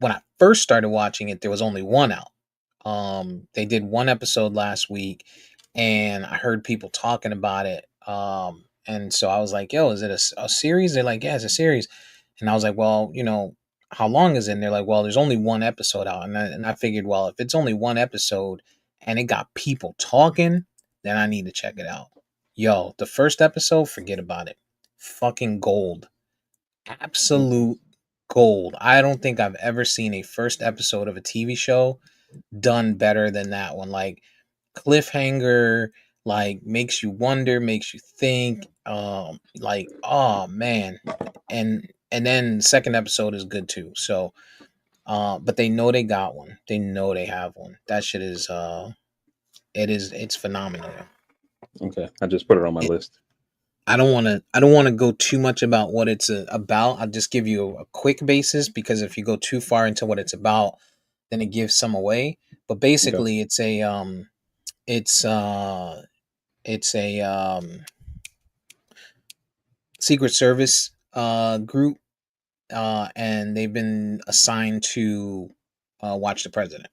when I first started watching it, there was only one out. They did 1 episode last week, and I heard people talking about it. And so I was like, "Yo, is it a series?" They're like, "Yeah, it's a series." And I was like, "Well, how long is it?" And they're like, "Well, there's only 1 episode out." And I figured, well, if it's only 1 episode and it got people talking, then I need to check it out. Yo, the first episode, forget about it. Fucking gold. Okay. Absolute gold. I don't think I've ever seen a first episode of a TV show done better than that one. Like cliffhanger, like makes you wonder, makes you think. Like oh man, and then second episode is good too. So, but they know they got one. They know they have one. That shit is it's phenomenal. Okay. I just put it on my list. I don't want to go too much about what it's about. I'll just give you a quick basis, because if you go too far into what it's about, then it gives some away. But Okay. basically, it's it's a Secret Service group, and they've been assigned to watch the president,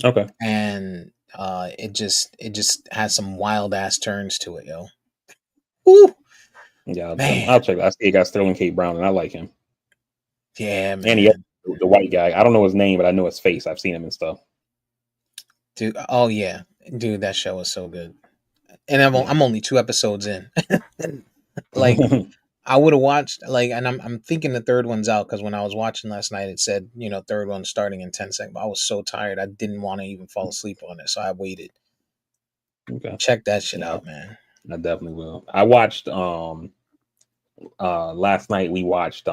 Okay. and it just has some wild ass turns to it, yo. Woo, Yeah, man, I'll check that. I see it got Sterling K. Brown, and I like him. yeah, And he man. the white guy. I don't know his name, but I know his face. I've seen him and stuff. Dude, oh yeah, dude, that show was so good. And Yeah. I'm only 2 episodes in. Like I would have watched, like, and I'm thinking the third one's out, because when I was watching last night, it said third one starting in 10 seconds. But I was so tired, I didn't want to even fall asleep on it, so I waited. Okay. Check that shit Yeah, out, man. I definitely will. I watched last night we watched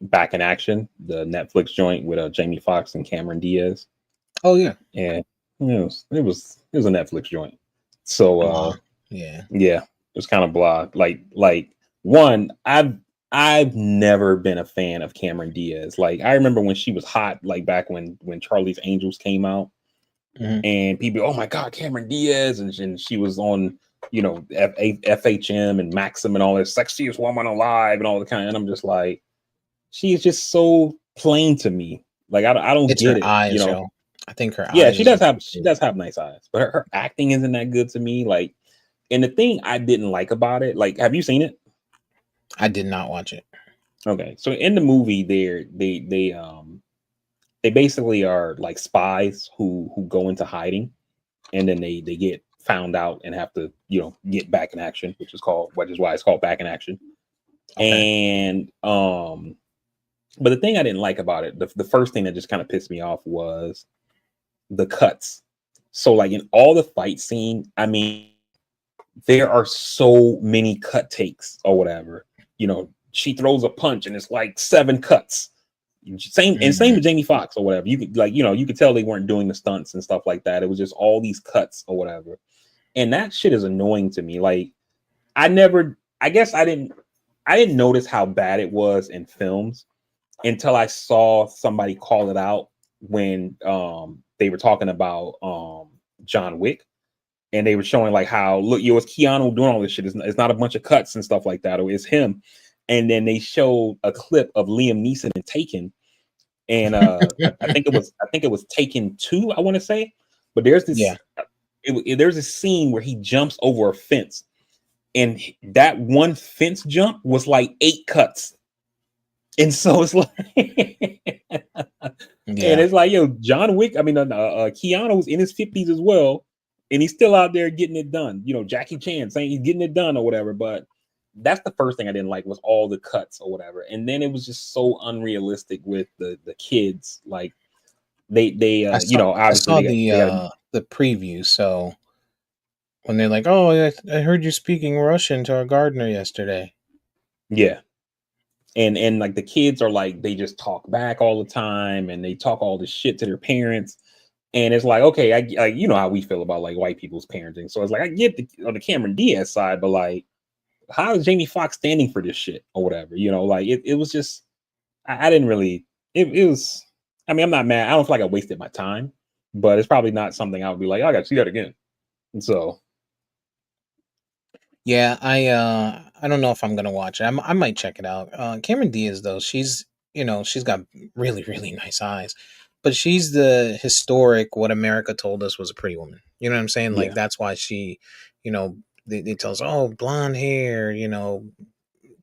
Back in Action, the Netflix joint with Jamie Foxx and Cameron Diaz. Oh yeah, And it was a Netflix joint. So blah, yeah. yeah, it was kind of blah. Like one, I've never been a fan of Cameron Diaz. Like I remember when she was hot, like back when Charlie's Angels came out, Hmm. and people, oh my God, Cameron Diaz, and she was on, FHM and Maxim and all this sexiest woman alive and all the kind. And I'm just like, she is just so plain to me. Like I don't It's get her it. eyes, yo. I think her Yeah, eyes are she does have nice eyes, but her acting isn't that good to me. Like, and the thing I didn't like about it, like, have you seen it? I did not watch it. Okay, so in the movie, they basically are like spies who go into hiding, and then they get found out and have to get back in action, which is why it's called Back in Action. Okay. And but the thing I didn't like about it, the first thing that just kind of pissed me off was the cuts. So like in all the fight scene, I mean, there are so many cut takes or whatever. She throws a punch and it's like 7 cuts. Same Mhm. with Jamie Foxx or whatever. You could you could tell they weren't doing the stunts and stuff like that. It was just all these cuts or whatever. And that shit is annoying to me. Like I guess I didn't notice how bad it was in films until I saw somebody call it out when they were talking about John Wick, and they were showing like how look, it's Keanu doing all this shit. It's not a bunch of cuts and stuff like that, or it's him. And then they showed a clip of Liam Neeson in Taken, and I think it was Taken 2, I want to say. But there's Yeah. there's a scene where he jumps over a fence, and that one fence jump was like 8 cuts. And so it's like, and it's like, yo, John Wick. I mean, Keanu's in his 50s as well, and he's still out there getting it done. You know, Jackie Chan saying he's getting it done or whatever. But that's the first thing I didn't like was all the cuts or whatever. And then it was just so unrealistic with the kids. Like they you know, I saw obviously they got the preview. So when they're like, "Oh, I heard you speaking Russian to our gardener yesterday." yeah. And like the kids are like they just talk back all the time and they talk all this shit to their parents. And it's like, okay, I you know how we feel about like white people's parenting. So it's like I get on the Cameron Diaz side, but like, how is Jamie Foxx standing for this shit or whatever? You know, like it was just I didn't really it was. I mean, I'm not mad. I don't feel like I wasted my time, but it's probably not something I would be like, oh, I got to see that again. And so Yeah, I don't know if I'm gonna watch it. I might check it out. Cameron Diaz though, she's she's got really really nice eyes, but she's the historic what America told us was a pretty woman. You know what I'm saying? Like yeah, that's why she, you know, they tell us, oh, blonde hair,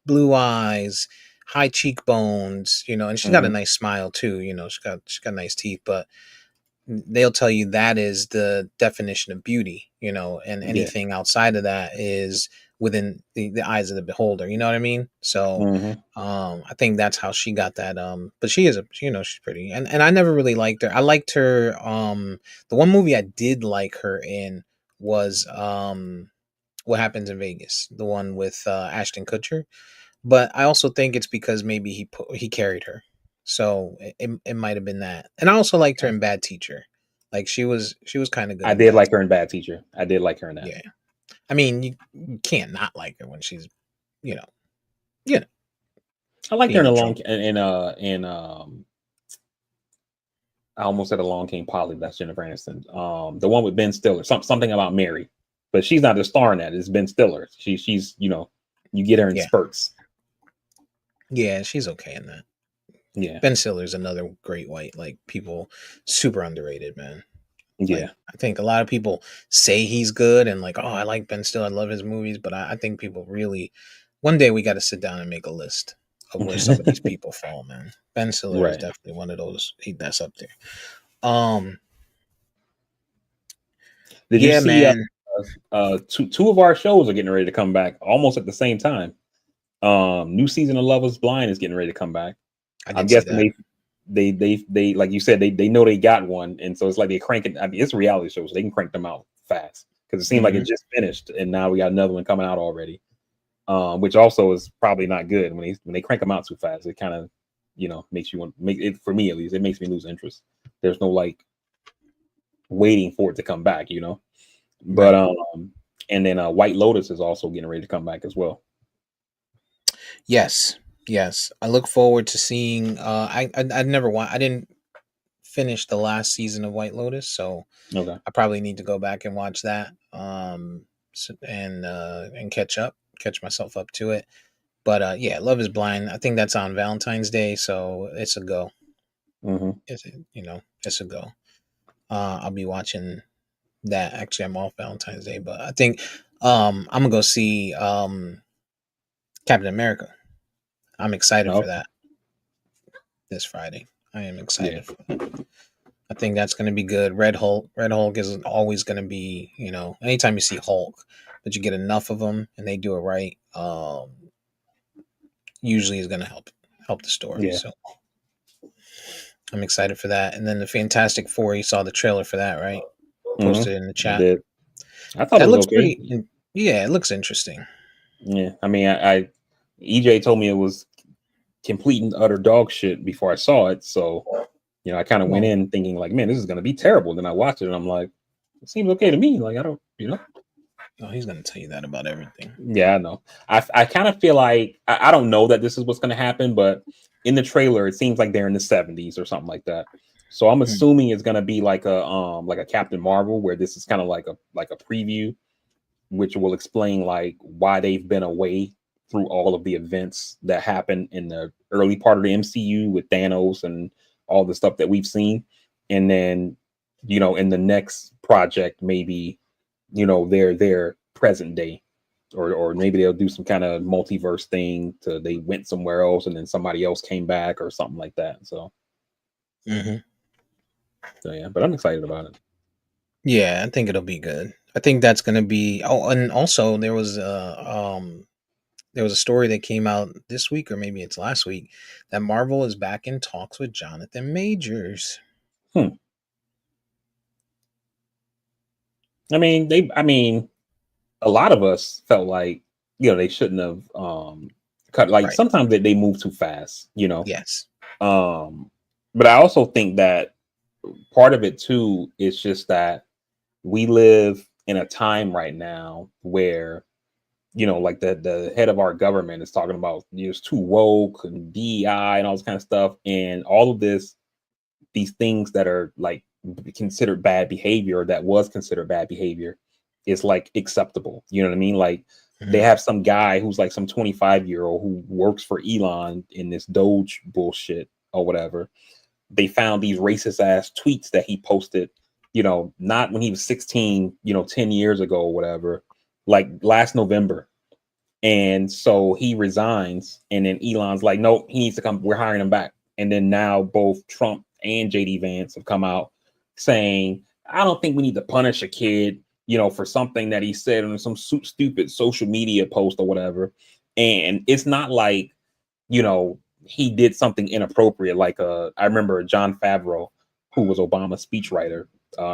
blue eyes, high cheekbones, and she's got a hmm nice smile too. She's got nice teeth, but they'll tell you that is the definition of beauty, and yeah, anything outside of that is within the eyes of the beholder. You know what I mean? So hmm I think that's how she got that. But she is she's pretty. And I never really liked her. I liked her. The one movie I did like her in was What Happens in Vegas, the one with Ashton Kutcher. But I also think it's because maybe he carried her, so it might have been that. And I also liked her in Bad Teacher, like she was kind of good I in did that. like her in Bad Teacher. I did like her in that. Yeah, I mean you can't not like her when she's you know you know I liked her being in a a long drunk. in I almost said Along Came Polly. That's Jennifer Aniston. The one with Ben Stiller. Something about Mary, but she's not the star in that. It's Ben Stiller. She's you get her in Yeah, spurts. yeah, she's okay in that. Yeah, Ben Stiller's another great white, like people super underrated, man. Like yeah. I think a lot of people say he's good and like, oh, I like Ben Stiller, I love his movies, but I think people really one day we got to sit down and make a list of where some of these people fall, man. Ben Stiller is Right. definitely one of those. That's up there. Um, Did you yeah, see man, two of our shows are getting ready to come back almost at the same time. New season of Love Is Blind is getting ready to come back. I I'm did see guessing that. they like you said they know they got one, and so it's like they cranking. I mean, it's a reality show, so they can crank them out fast because it seemed like Hmm. it just finished, and now we got another one coming out already. Which also is probably not good when they crank them out too fast. It kind of makes you want make it for me at least. It makes me lose interest. There's no like waiting for it to come back, But Right. and then White Lotus is also getting ready to come back as well. Yes. Yes. I look forward to seeing. I never want. I didn't finish the last season of White Lotus, so Okay. I probably need to go back and watch that. And catch myself up to it. But yeah, Love Is Blind. I think that's on Valentine's Day, so it's a go. Mm-hmm. It's a go. I'll be watching that. Actually, I'm off Valentine's Day, but I think I'm gonna go see Captain America. I'm excited for Okay. that this Friday. I am Yeah. excited for that. I think that's going to be good. Red Hulk. Red Hulk is always going to be, anytime you see Hulk, but you get enough of them and they do it right, usually is going to help the story. Yeah. So I'm excited for that. And then the Fantastic Four, you saw the trailer for that, right? Posted Mm-hmm. in the I chat. did. I thought it That was looks okay. pretty. Yeah, it looks interesting. Yeah. I mean, I EJ told me it was complete and utter dog shit before I saw it, so I kind of went Well, in thinking like, man, this is gonna be terrible. Then I watched it and I'm like, it seems okay to me. Like I don't, oh, he's going to tell you that about everything. Yeah, I know. I kind of feel like I don't know that this is what's going to happen, but in the trailer, it seems like they're in the 70s or something like that. So I'm Hmm. assuming it's gonna be like a Captain Marvel, where this is kind of like a preview, which will explain like why they've been away through all of the events that happened in the early part of the MCU with Thanos and all the stuff that we've seen. And then, in the next project, maybe, their present day, or maybe they'll do some kind of multiverse thing to they went somewhere else and then somebody else came back or something like that. Hmm. So yeah, but I'm excited about it. Yeah, I think it'll be good. I think that's gonna be. Oh, and also there was a story that came out this week, or maybe it's last week, that Marvel is back in talks with Jonathan Majors. Hmm. I mean, a lot of us felt like they shouldn't have cut, like Right. sometimes they move too fast, Yes. um but I also think that part of it too is just that we live in a time right now where like the head of our government is talking about it's too woke and DEI and all this kind of stuff, and all of these things that are like considered bad behavior, or that was considered bad behavior, is like acceptable. You know what I mean? Like they Mhm. have some guy who's like some 25-year-old who works for Elon in this Doge bullshit or whatever. They found these racist ass tweets that he posted, not when he was 16, 10 years ago or whatever, like last November. And so he resigns, and then Elon's like, nope, he needs to come. We're hiring him back. And then now both Trump and JD Vance have come out saying, I don't think we need to punish a kid, for something that he said on some stupid social media post or whatever. And it's not like, he did something inappropriate. Like I remember John Favreau, who was Obama's speechwriter.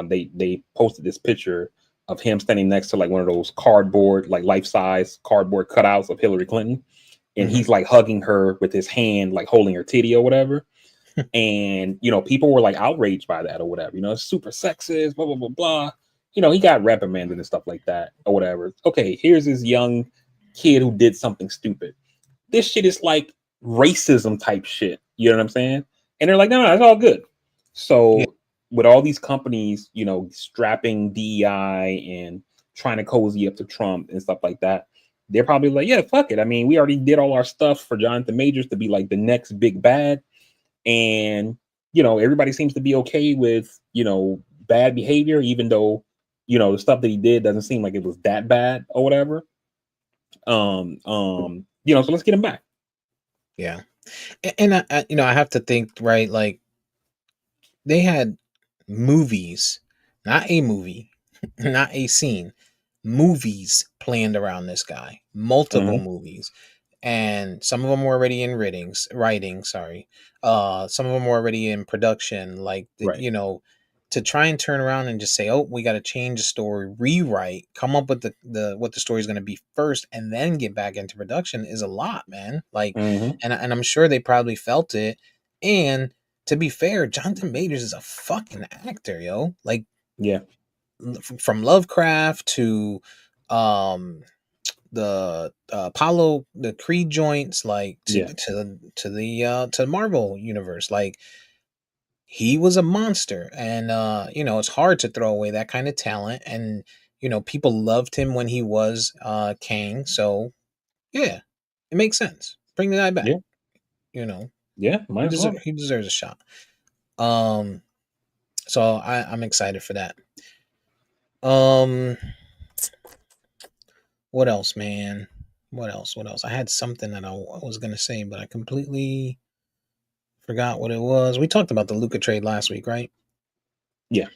They posted this picture of him standing next to like one of those cardboard, like life-size cardboard cutouts of Hillary Clinton, and Mhm. he's like hugging her with his hand, like holding her titty or whatever. And people were like outraged by that or whatever. It's super sexist, blah blah blah blah. He got reprimanded and stuff like that or whatever. Okay, here's this young kid who did something stupid. This shit is like racism type shit. You know what I'm saying? And they're like, no, it's all good. Yeah. So with all these companies, strapping DEI and trying to cozy up to Trump and stuff like that, they're probably like, yeah, fuck it. I mean, we already did all our stuff for Jonathan Majors to be like the next big bad. And, everybody seems to be okay with, bad behavior, even though, the stuff that he did doesn't seem like it was that bad or whatever. So let's get him back. Yeah. And I have to think, right, like they had movies, not a movie, not a scene, movies planned around this guy, multiple Mm-hmm. movies, and some of them were already in writing, sorry. Some of them were already in production, like Right. to try and turn around and just say, oh, we got to change the story, rewrite, come up with the what the story is going to be first, and then get back into production is a lot, man. Like, Mm-hmm. and I'm sure they probably felt it. And to be fair, Jonathan Majors is a fucking actor, yo. Like, Yeah. from Lovecraft to um the Apollo, the Creed joints, like to Yeah. to the Marvel universe, like he was a monster. And it's hard to throw away that kind of talent. And people loved him when he was Kang. So yeah, it makes sense. Bring the guy back. Yeah. You know, Yeah. Might as well. he deserves a shot. Um, so I'm excited for that. Um, what else, man? What else? What else? I had something that I was gonna say, but I completely forgot what it was. We talked about the Luca trade last week, right? Yeah.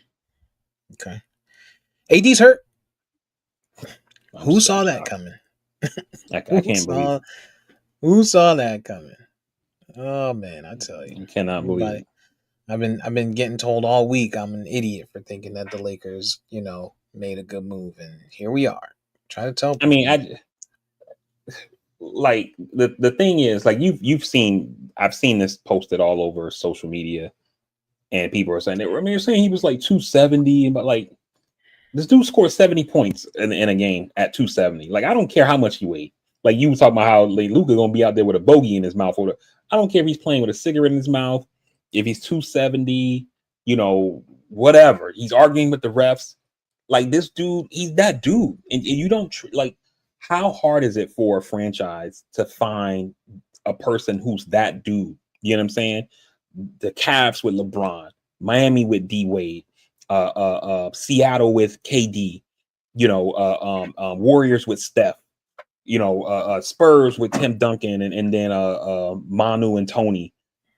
Okay. AD's hurt. Who I'm saw that shocked. coming? I Who can't believe saw it. who saw that coming? Oh man, I tell you. I cannot believe Everybody it. I've been getting told all week I'm an idiot for thinking that the Lakers, made a good move, and here we are. Try to tell I mean, people. like the thing is, like you've seen, I've seen this posted all over social media, and people are saying that. I mean, they're saying he was like 270, but like this dude scored 70 points in a game at 270. Like, I don't care how much he weighed. Like, you were talking about how like, Luka gonna be out there with a bogey in his mouth. I don't care if he's playing with a cigarette in his mouth. If he's 270, whatever. He's arguing with the refs. Like this dude, he's that dude, and you don't like. How hard is it for a franchise to find a person who's that dude? You know what I'm saying? The Cavs with LeBron, Miami with D Wade, Seattle with KD, Warriors with Steph, Spurs with Tim Duncan, and then Manu and Tony.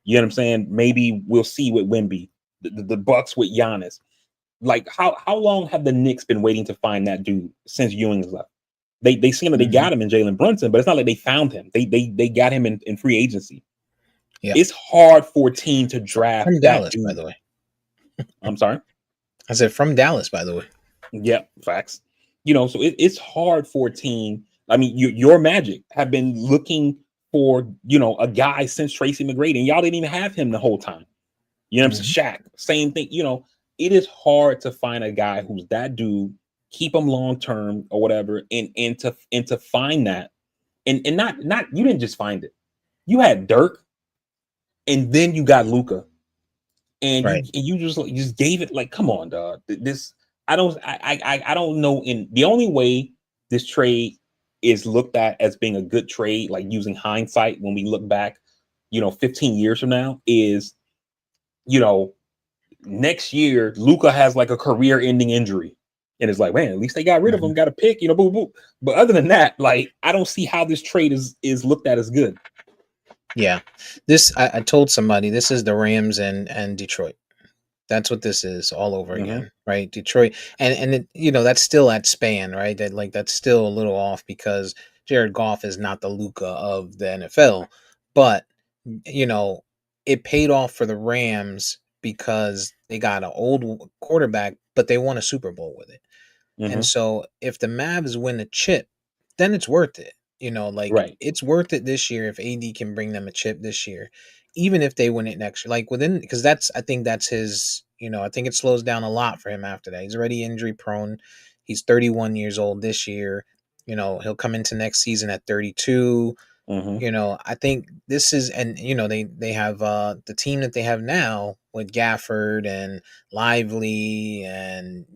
You know what I'm saying? Maybe we'll see with Wemby, the Bucks with Giannis. Like how long have the Knicks been waiting to find that dude since Ewing's left? They seem like they got him in Jalen Brunson, but it's not like they found him. They got him in free agency. Yeah. It's hard for a team to draft From that Dallas, dude. by the way. I'm sorry. I said from Dallas, by the way. Yep, facts. So it's hard for a team. I mean, your Magic have been looking for a guy since Tracy McGrady, and y'all didn't even have him the whole time. You know what I'm saying? Shaq, same thing. It is hard to find a guy who's that dude, keep him long term or whatever, and to find that, and not you didn't just find it. You had Dirk, and then you got Luka, and Right. you just gave it like, come on, dog. This I don't know. In the only way this trade is looked at as being a good trade, like using hindsight when we look back, 15 years from now, is next year Luka has like a career-ending injury, and it's like, man, at least they got rid of him, got a pick, boo boo. But other than that, like, I don't see how this trade is looked at as good. Yeah, this I told somebody this is the Rams and Detroit. That's what this is all over again, right? Detroit, and it, that's still at span, right? That's still a little off because Jared Goff is not the Luka of the NFL, but it paid off for the Rams because they got an old quarterback, but they won a Super Bowl with it. And so if the Mavs win a chip, then it's worth it. Right. It's worth it this year if AD can bring them a chip this year, even if they win it next year. Like because I think that's his, I think it slows down a lot for him after that. He's already injury prone. He's 31 years old this year. He'll come into next season at 32. I think this is, and they have the team that they have now with Gafford and Lively and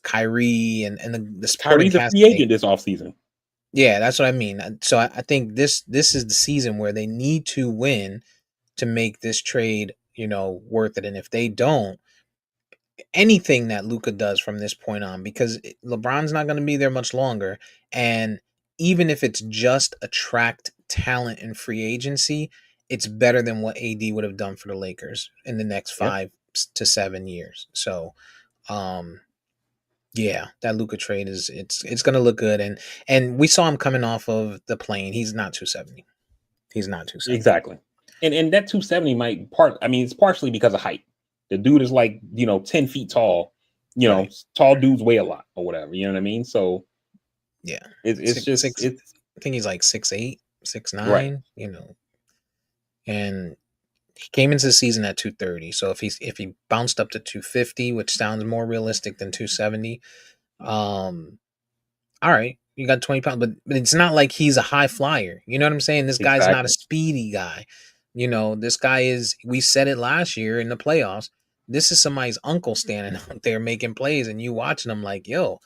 Kyrie and the supporting Kyrie's a cast. free agent this offseason. Yeah, that's what I mean. So I think this is the season where they need to win to make this trade, worth it. And if they don't, anything that Luka does from this point on, because LeBron's not going to be there much longer, and even if it's just attract talent in free agency, it's better than what AD would have done for the Lakers in the next 5 to 7 years. So, yeah, that Luka trade it's going to look good, and we saw him coming off of the plane. He's not 270. He's not 270. Exactly. And that 270 it's partially because of height. The dude is like, 10 feet tall. Right. Tall dudes weigh a lot or whatever. You know what I mean? So yeah, it's just it's I think he's like 6'8", 6'9", right. And he came into the season at 230. So if he bounced up to 250, which sounds more realistic than 270, all right, you got 20 pounds, but it's not like he's a high flyer. You know what I'm saying? This guy's not a Exactly. speedy guy. This guy is, we said it last year in the playoffs, this is somebody's uncle standing out there making plays, and you watching him like, yo,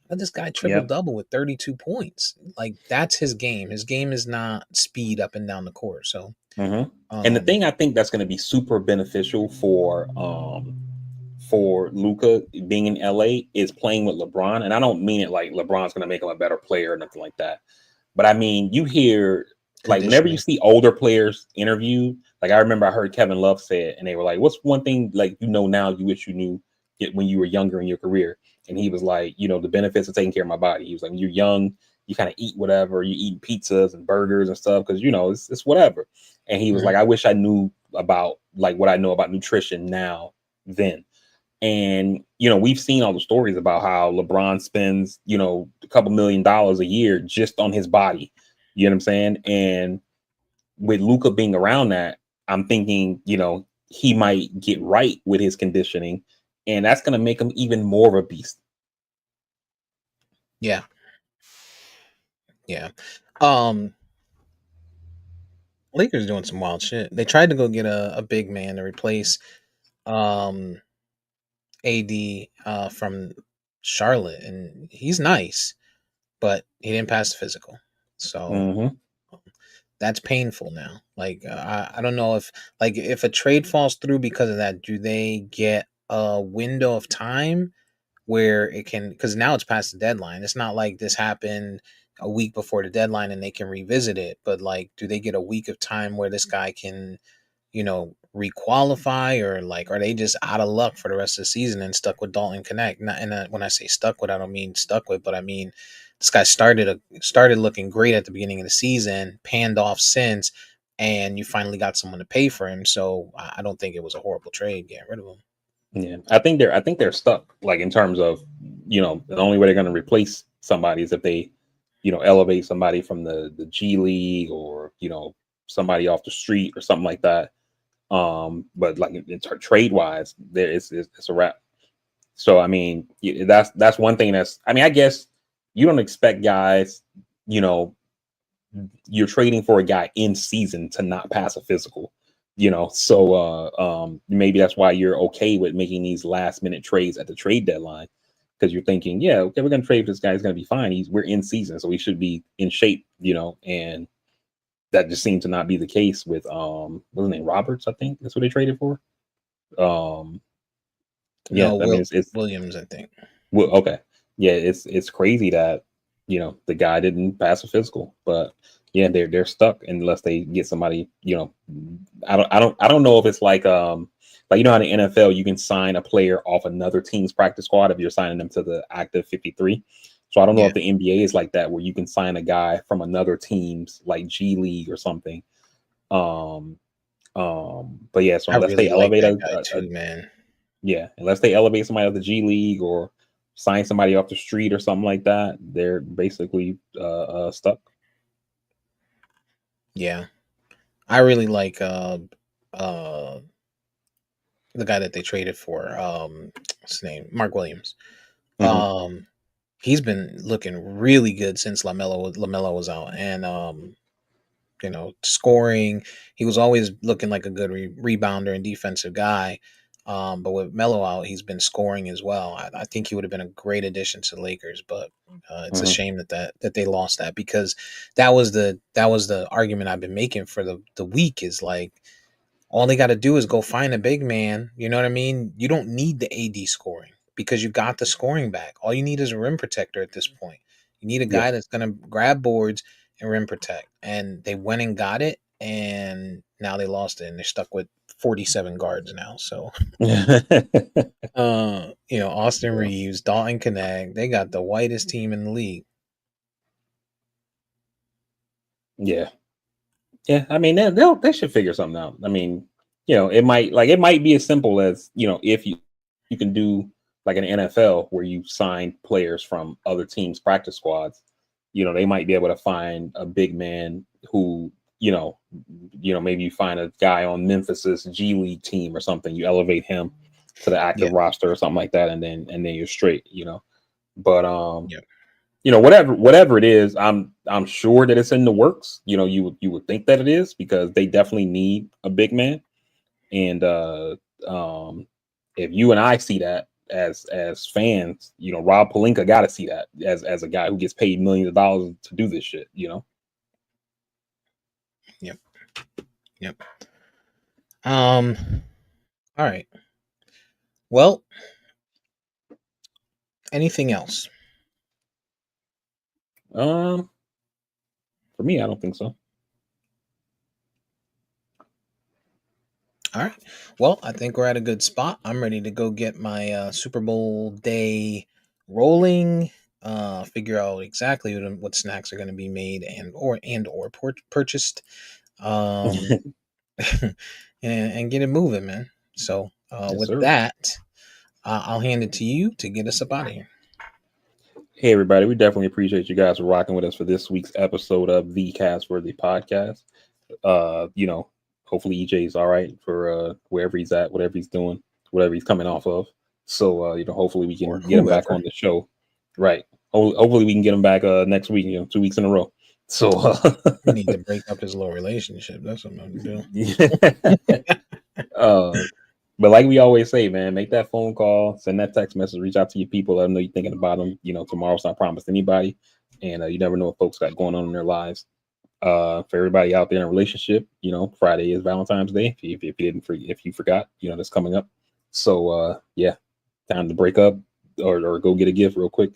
let this guy triple double with 32 points. Like, that's his game. His game is not speed up and down the court. So, and the thing I think that's going to be super beneficial for Luka being in LA is playing with LeBron. And I don't mean it like LeBron's going to make him a better player or nothing like that. But I mean, you hear, like, whenever you see older players interviewed, like I remember I heard Kevin Love say it, and they were like, what's one thing, like, now you wish you knew when you were younger in your career? And he was like, the benefits of taking care of my body. He was like, when you're young, you kind of eat whatever, you eat pizzas and burgers and stuff because, it's whatever. And he was like, I wish I knew about, like, what I know about nutrition now then. And, we've seen all the stories about how LeBron spends, a couple $1 million a year just on his body. You know what I'm saying? And with Luka being around that, I'm thinking, he might get right with his conditioning, and that's going to make him even more of a beast. Yeah. Lakers doing some wild shit. They tried to go get a big man to replace um AD from Charlotte, and he's nice, but he didn't pass the physical. So Hmm. that's painful now. Like I don't know if a trade falls through because of that, do they get a window of time where it can, because now it's past the deadline. It's not like this happened a week before the deadline and they can revisit it, but like do they get a week of time where this guy can, requalify, or like are they just out of luck for the rest of the season and stuck with Dalton Connect? Not, and when I say stuck with, I don't mean stuck with, but I mean this guy started looking great at the beginning of the season, panned off since, and you finally got someone to pay for him. So I don't think it was a horrible trade getting rid of him. Yeah, I think they're stuck. Like in terms of, the only way they're going to replace somebody is if they, elevate somebody from the G League, or somebody off the street or something like that. But like in trade wise, it's a wrap. So I mean, that's one thing. I mean, I guess you don't expect guys, you know, you're trading for a guy in season to not pass a physical, so maybe that's why you're okay with making these last minute trades at the trade deadline, because you're thinking, yeah, okay, we're gonna trade this guy, he's gonna be fine, we're in season, so we should be in shape, and that just seemed to not be the case with what's his name, Roberts, I think that's what they traded for. um yeah, No, I mean it's Williams, I think. well, okay. Yeah, it's crazy that the guy didn't pass a physical, but yeah, they're stuck unless they get somebody. I don't know if it's like how in the NFL you can sign a player off another team's practice squad if you're signing them to the active 53. So I don't know Yeah, if the NBA is like that, where you can sign a guy from another team's like G League or something. Um, but yeah, so I unless they really like elevate that guy too, man. yeah, unless they elevate somebody off the G League or sign somebody off the street or something like that, they're basically stuck. Yeah, I really like uh the guy that they traded for. What's his name? Mark Williams. Hmm. Um, he's been looking really good since Lamelo was out, and scoring. He was always looking like a good rebounder and defensive guy. But with Melo out, he's been scoring as well. I think he would have been a great addition to the Lakers, but it's a Hmm. shame that they lost that, because that was the argument I've been making for the week, is like all they got to do is go find a big man. You know what I mean? You don't need the AD scoring because you got the scoring back. All you need is a rim protector at this point. You need a Yeah. guy that's going to grab boards and rim protect. And they went and got it, and now they lost it, and they're stuck with 47 guards now. So, Austin Yeah. Reeves, Dalton Connect, they got the whitest team in the league. Yeah. Yeah. I mean, they should figure something out. I mean, it might be as simple as, if you can do like an NFL where you sign players from other teams' practice squads, they might be able to find a big man who, maybe you find a guy on Memphis's G League team or something, you elevate him to the Yeah. active roster or something like that, and then you're straight, But Yeah. whatever it is, I'm sure that it's in the works. You would think that it is, because they definitely need a big man. And um if you and I see that as fans, Rob Pelinka got to see that as a guy who gets paid millions of dollars to do this shit. Yep. Yep. Um. All right. Well, anything else? um for me, I don't think so. All right. Well, I think we're at a good spot. I'm ready to go get my Super Bowl day rolling. Figure out exactly what snacks are going to be made and or purchased. Um, and get it moving, man. So Yes, with sir. that, I'll hand it to you to get us up out of here. Hey, everybody, we definitely appreciate you guys for rocking with us for this week's episode of the Castworthy Podcast. Hopefully EJ's all right for wherever he's at, whatever he's doing, whatever he's coming off of. So hopefully we Or can get him back whoever. on the show. Right. Hopefully we can get him back next week, 2 weeks in a row. So We need to break up his little relationship. That's what I'm going to do. uh But like we always say, man, make that phone call, send that text message, reach out to your people, let them know you're thinking about them. Tomorrow's not promised to anybody, and you never know what folks got going on in their lives. For everybody out there in a relationship, Friday is Valentine's Day. If you forgot, that's coming up. So yeah, time to break up or go get a gift real quick.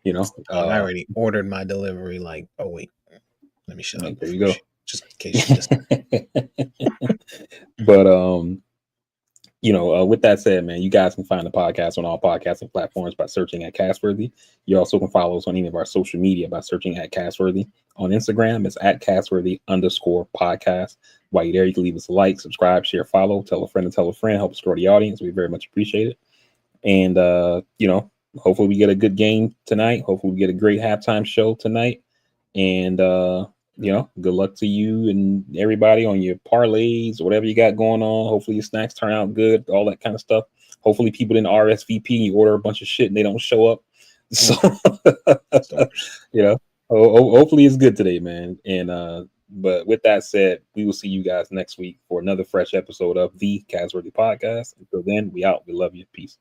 I already ordered my delivery. Like, oh wait, let me shut up. There you go. Just in case she missed it. But with that said, man, you guys can find the podcast on all podcasting platforms by searching at Castworthy. You also can follow us on any of our social media by searching at Castworthy. On Instagram, it's at Castworthy_podcast. While you're there, you can leave us a like, subscribe, share, follow, tell a friend to tell a friend, help us grow the audience. We very much appreciate it. And, hopefully we get a good game tonight. Hopefully we get a great halftime show tonight. And, good luck to you and everybody on your parlays, whatever you got going on. Hopefully your snacks turn out good, all that kind of stuff. Hopefully people didn't RSVP and you order a bunch of shit and they don't show up. So, hopefully it's good today, man. And, but with that said, we will see you guys next week for another fresh episode of the Castworthy Podcast. Until then, we out. We love you. Peace.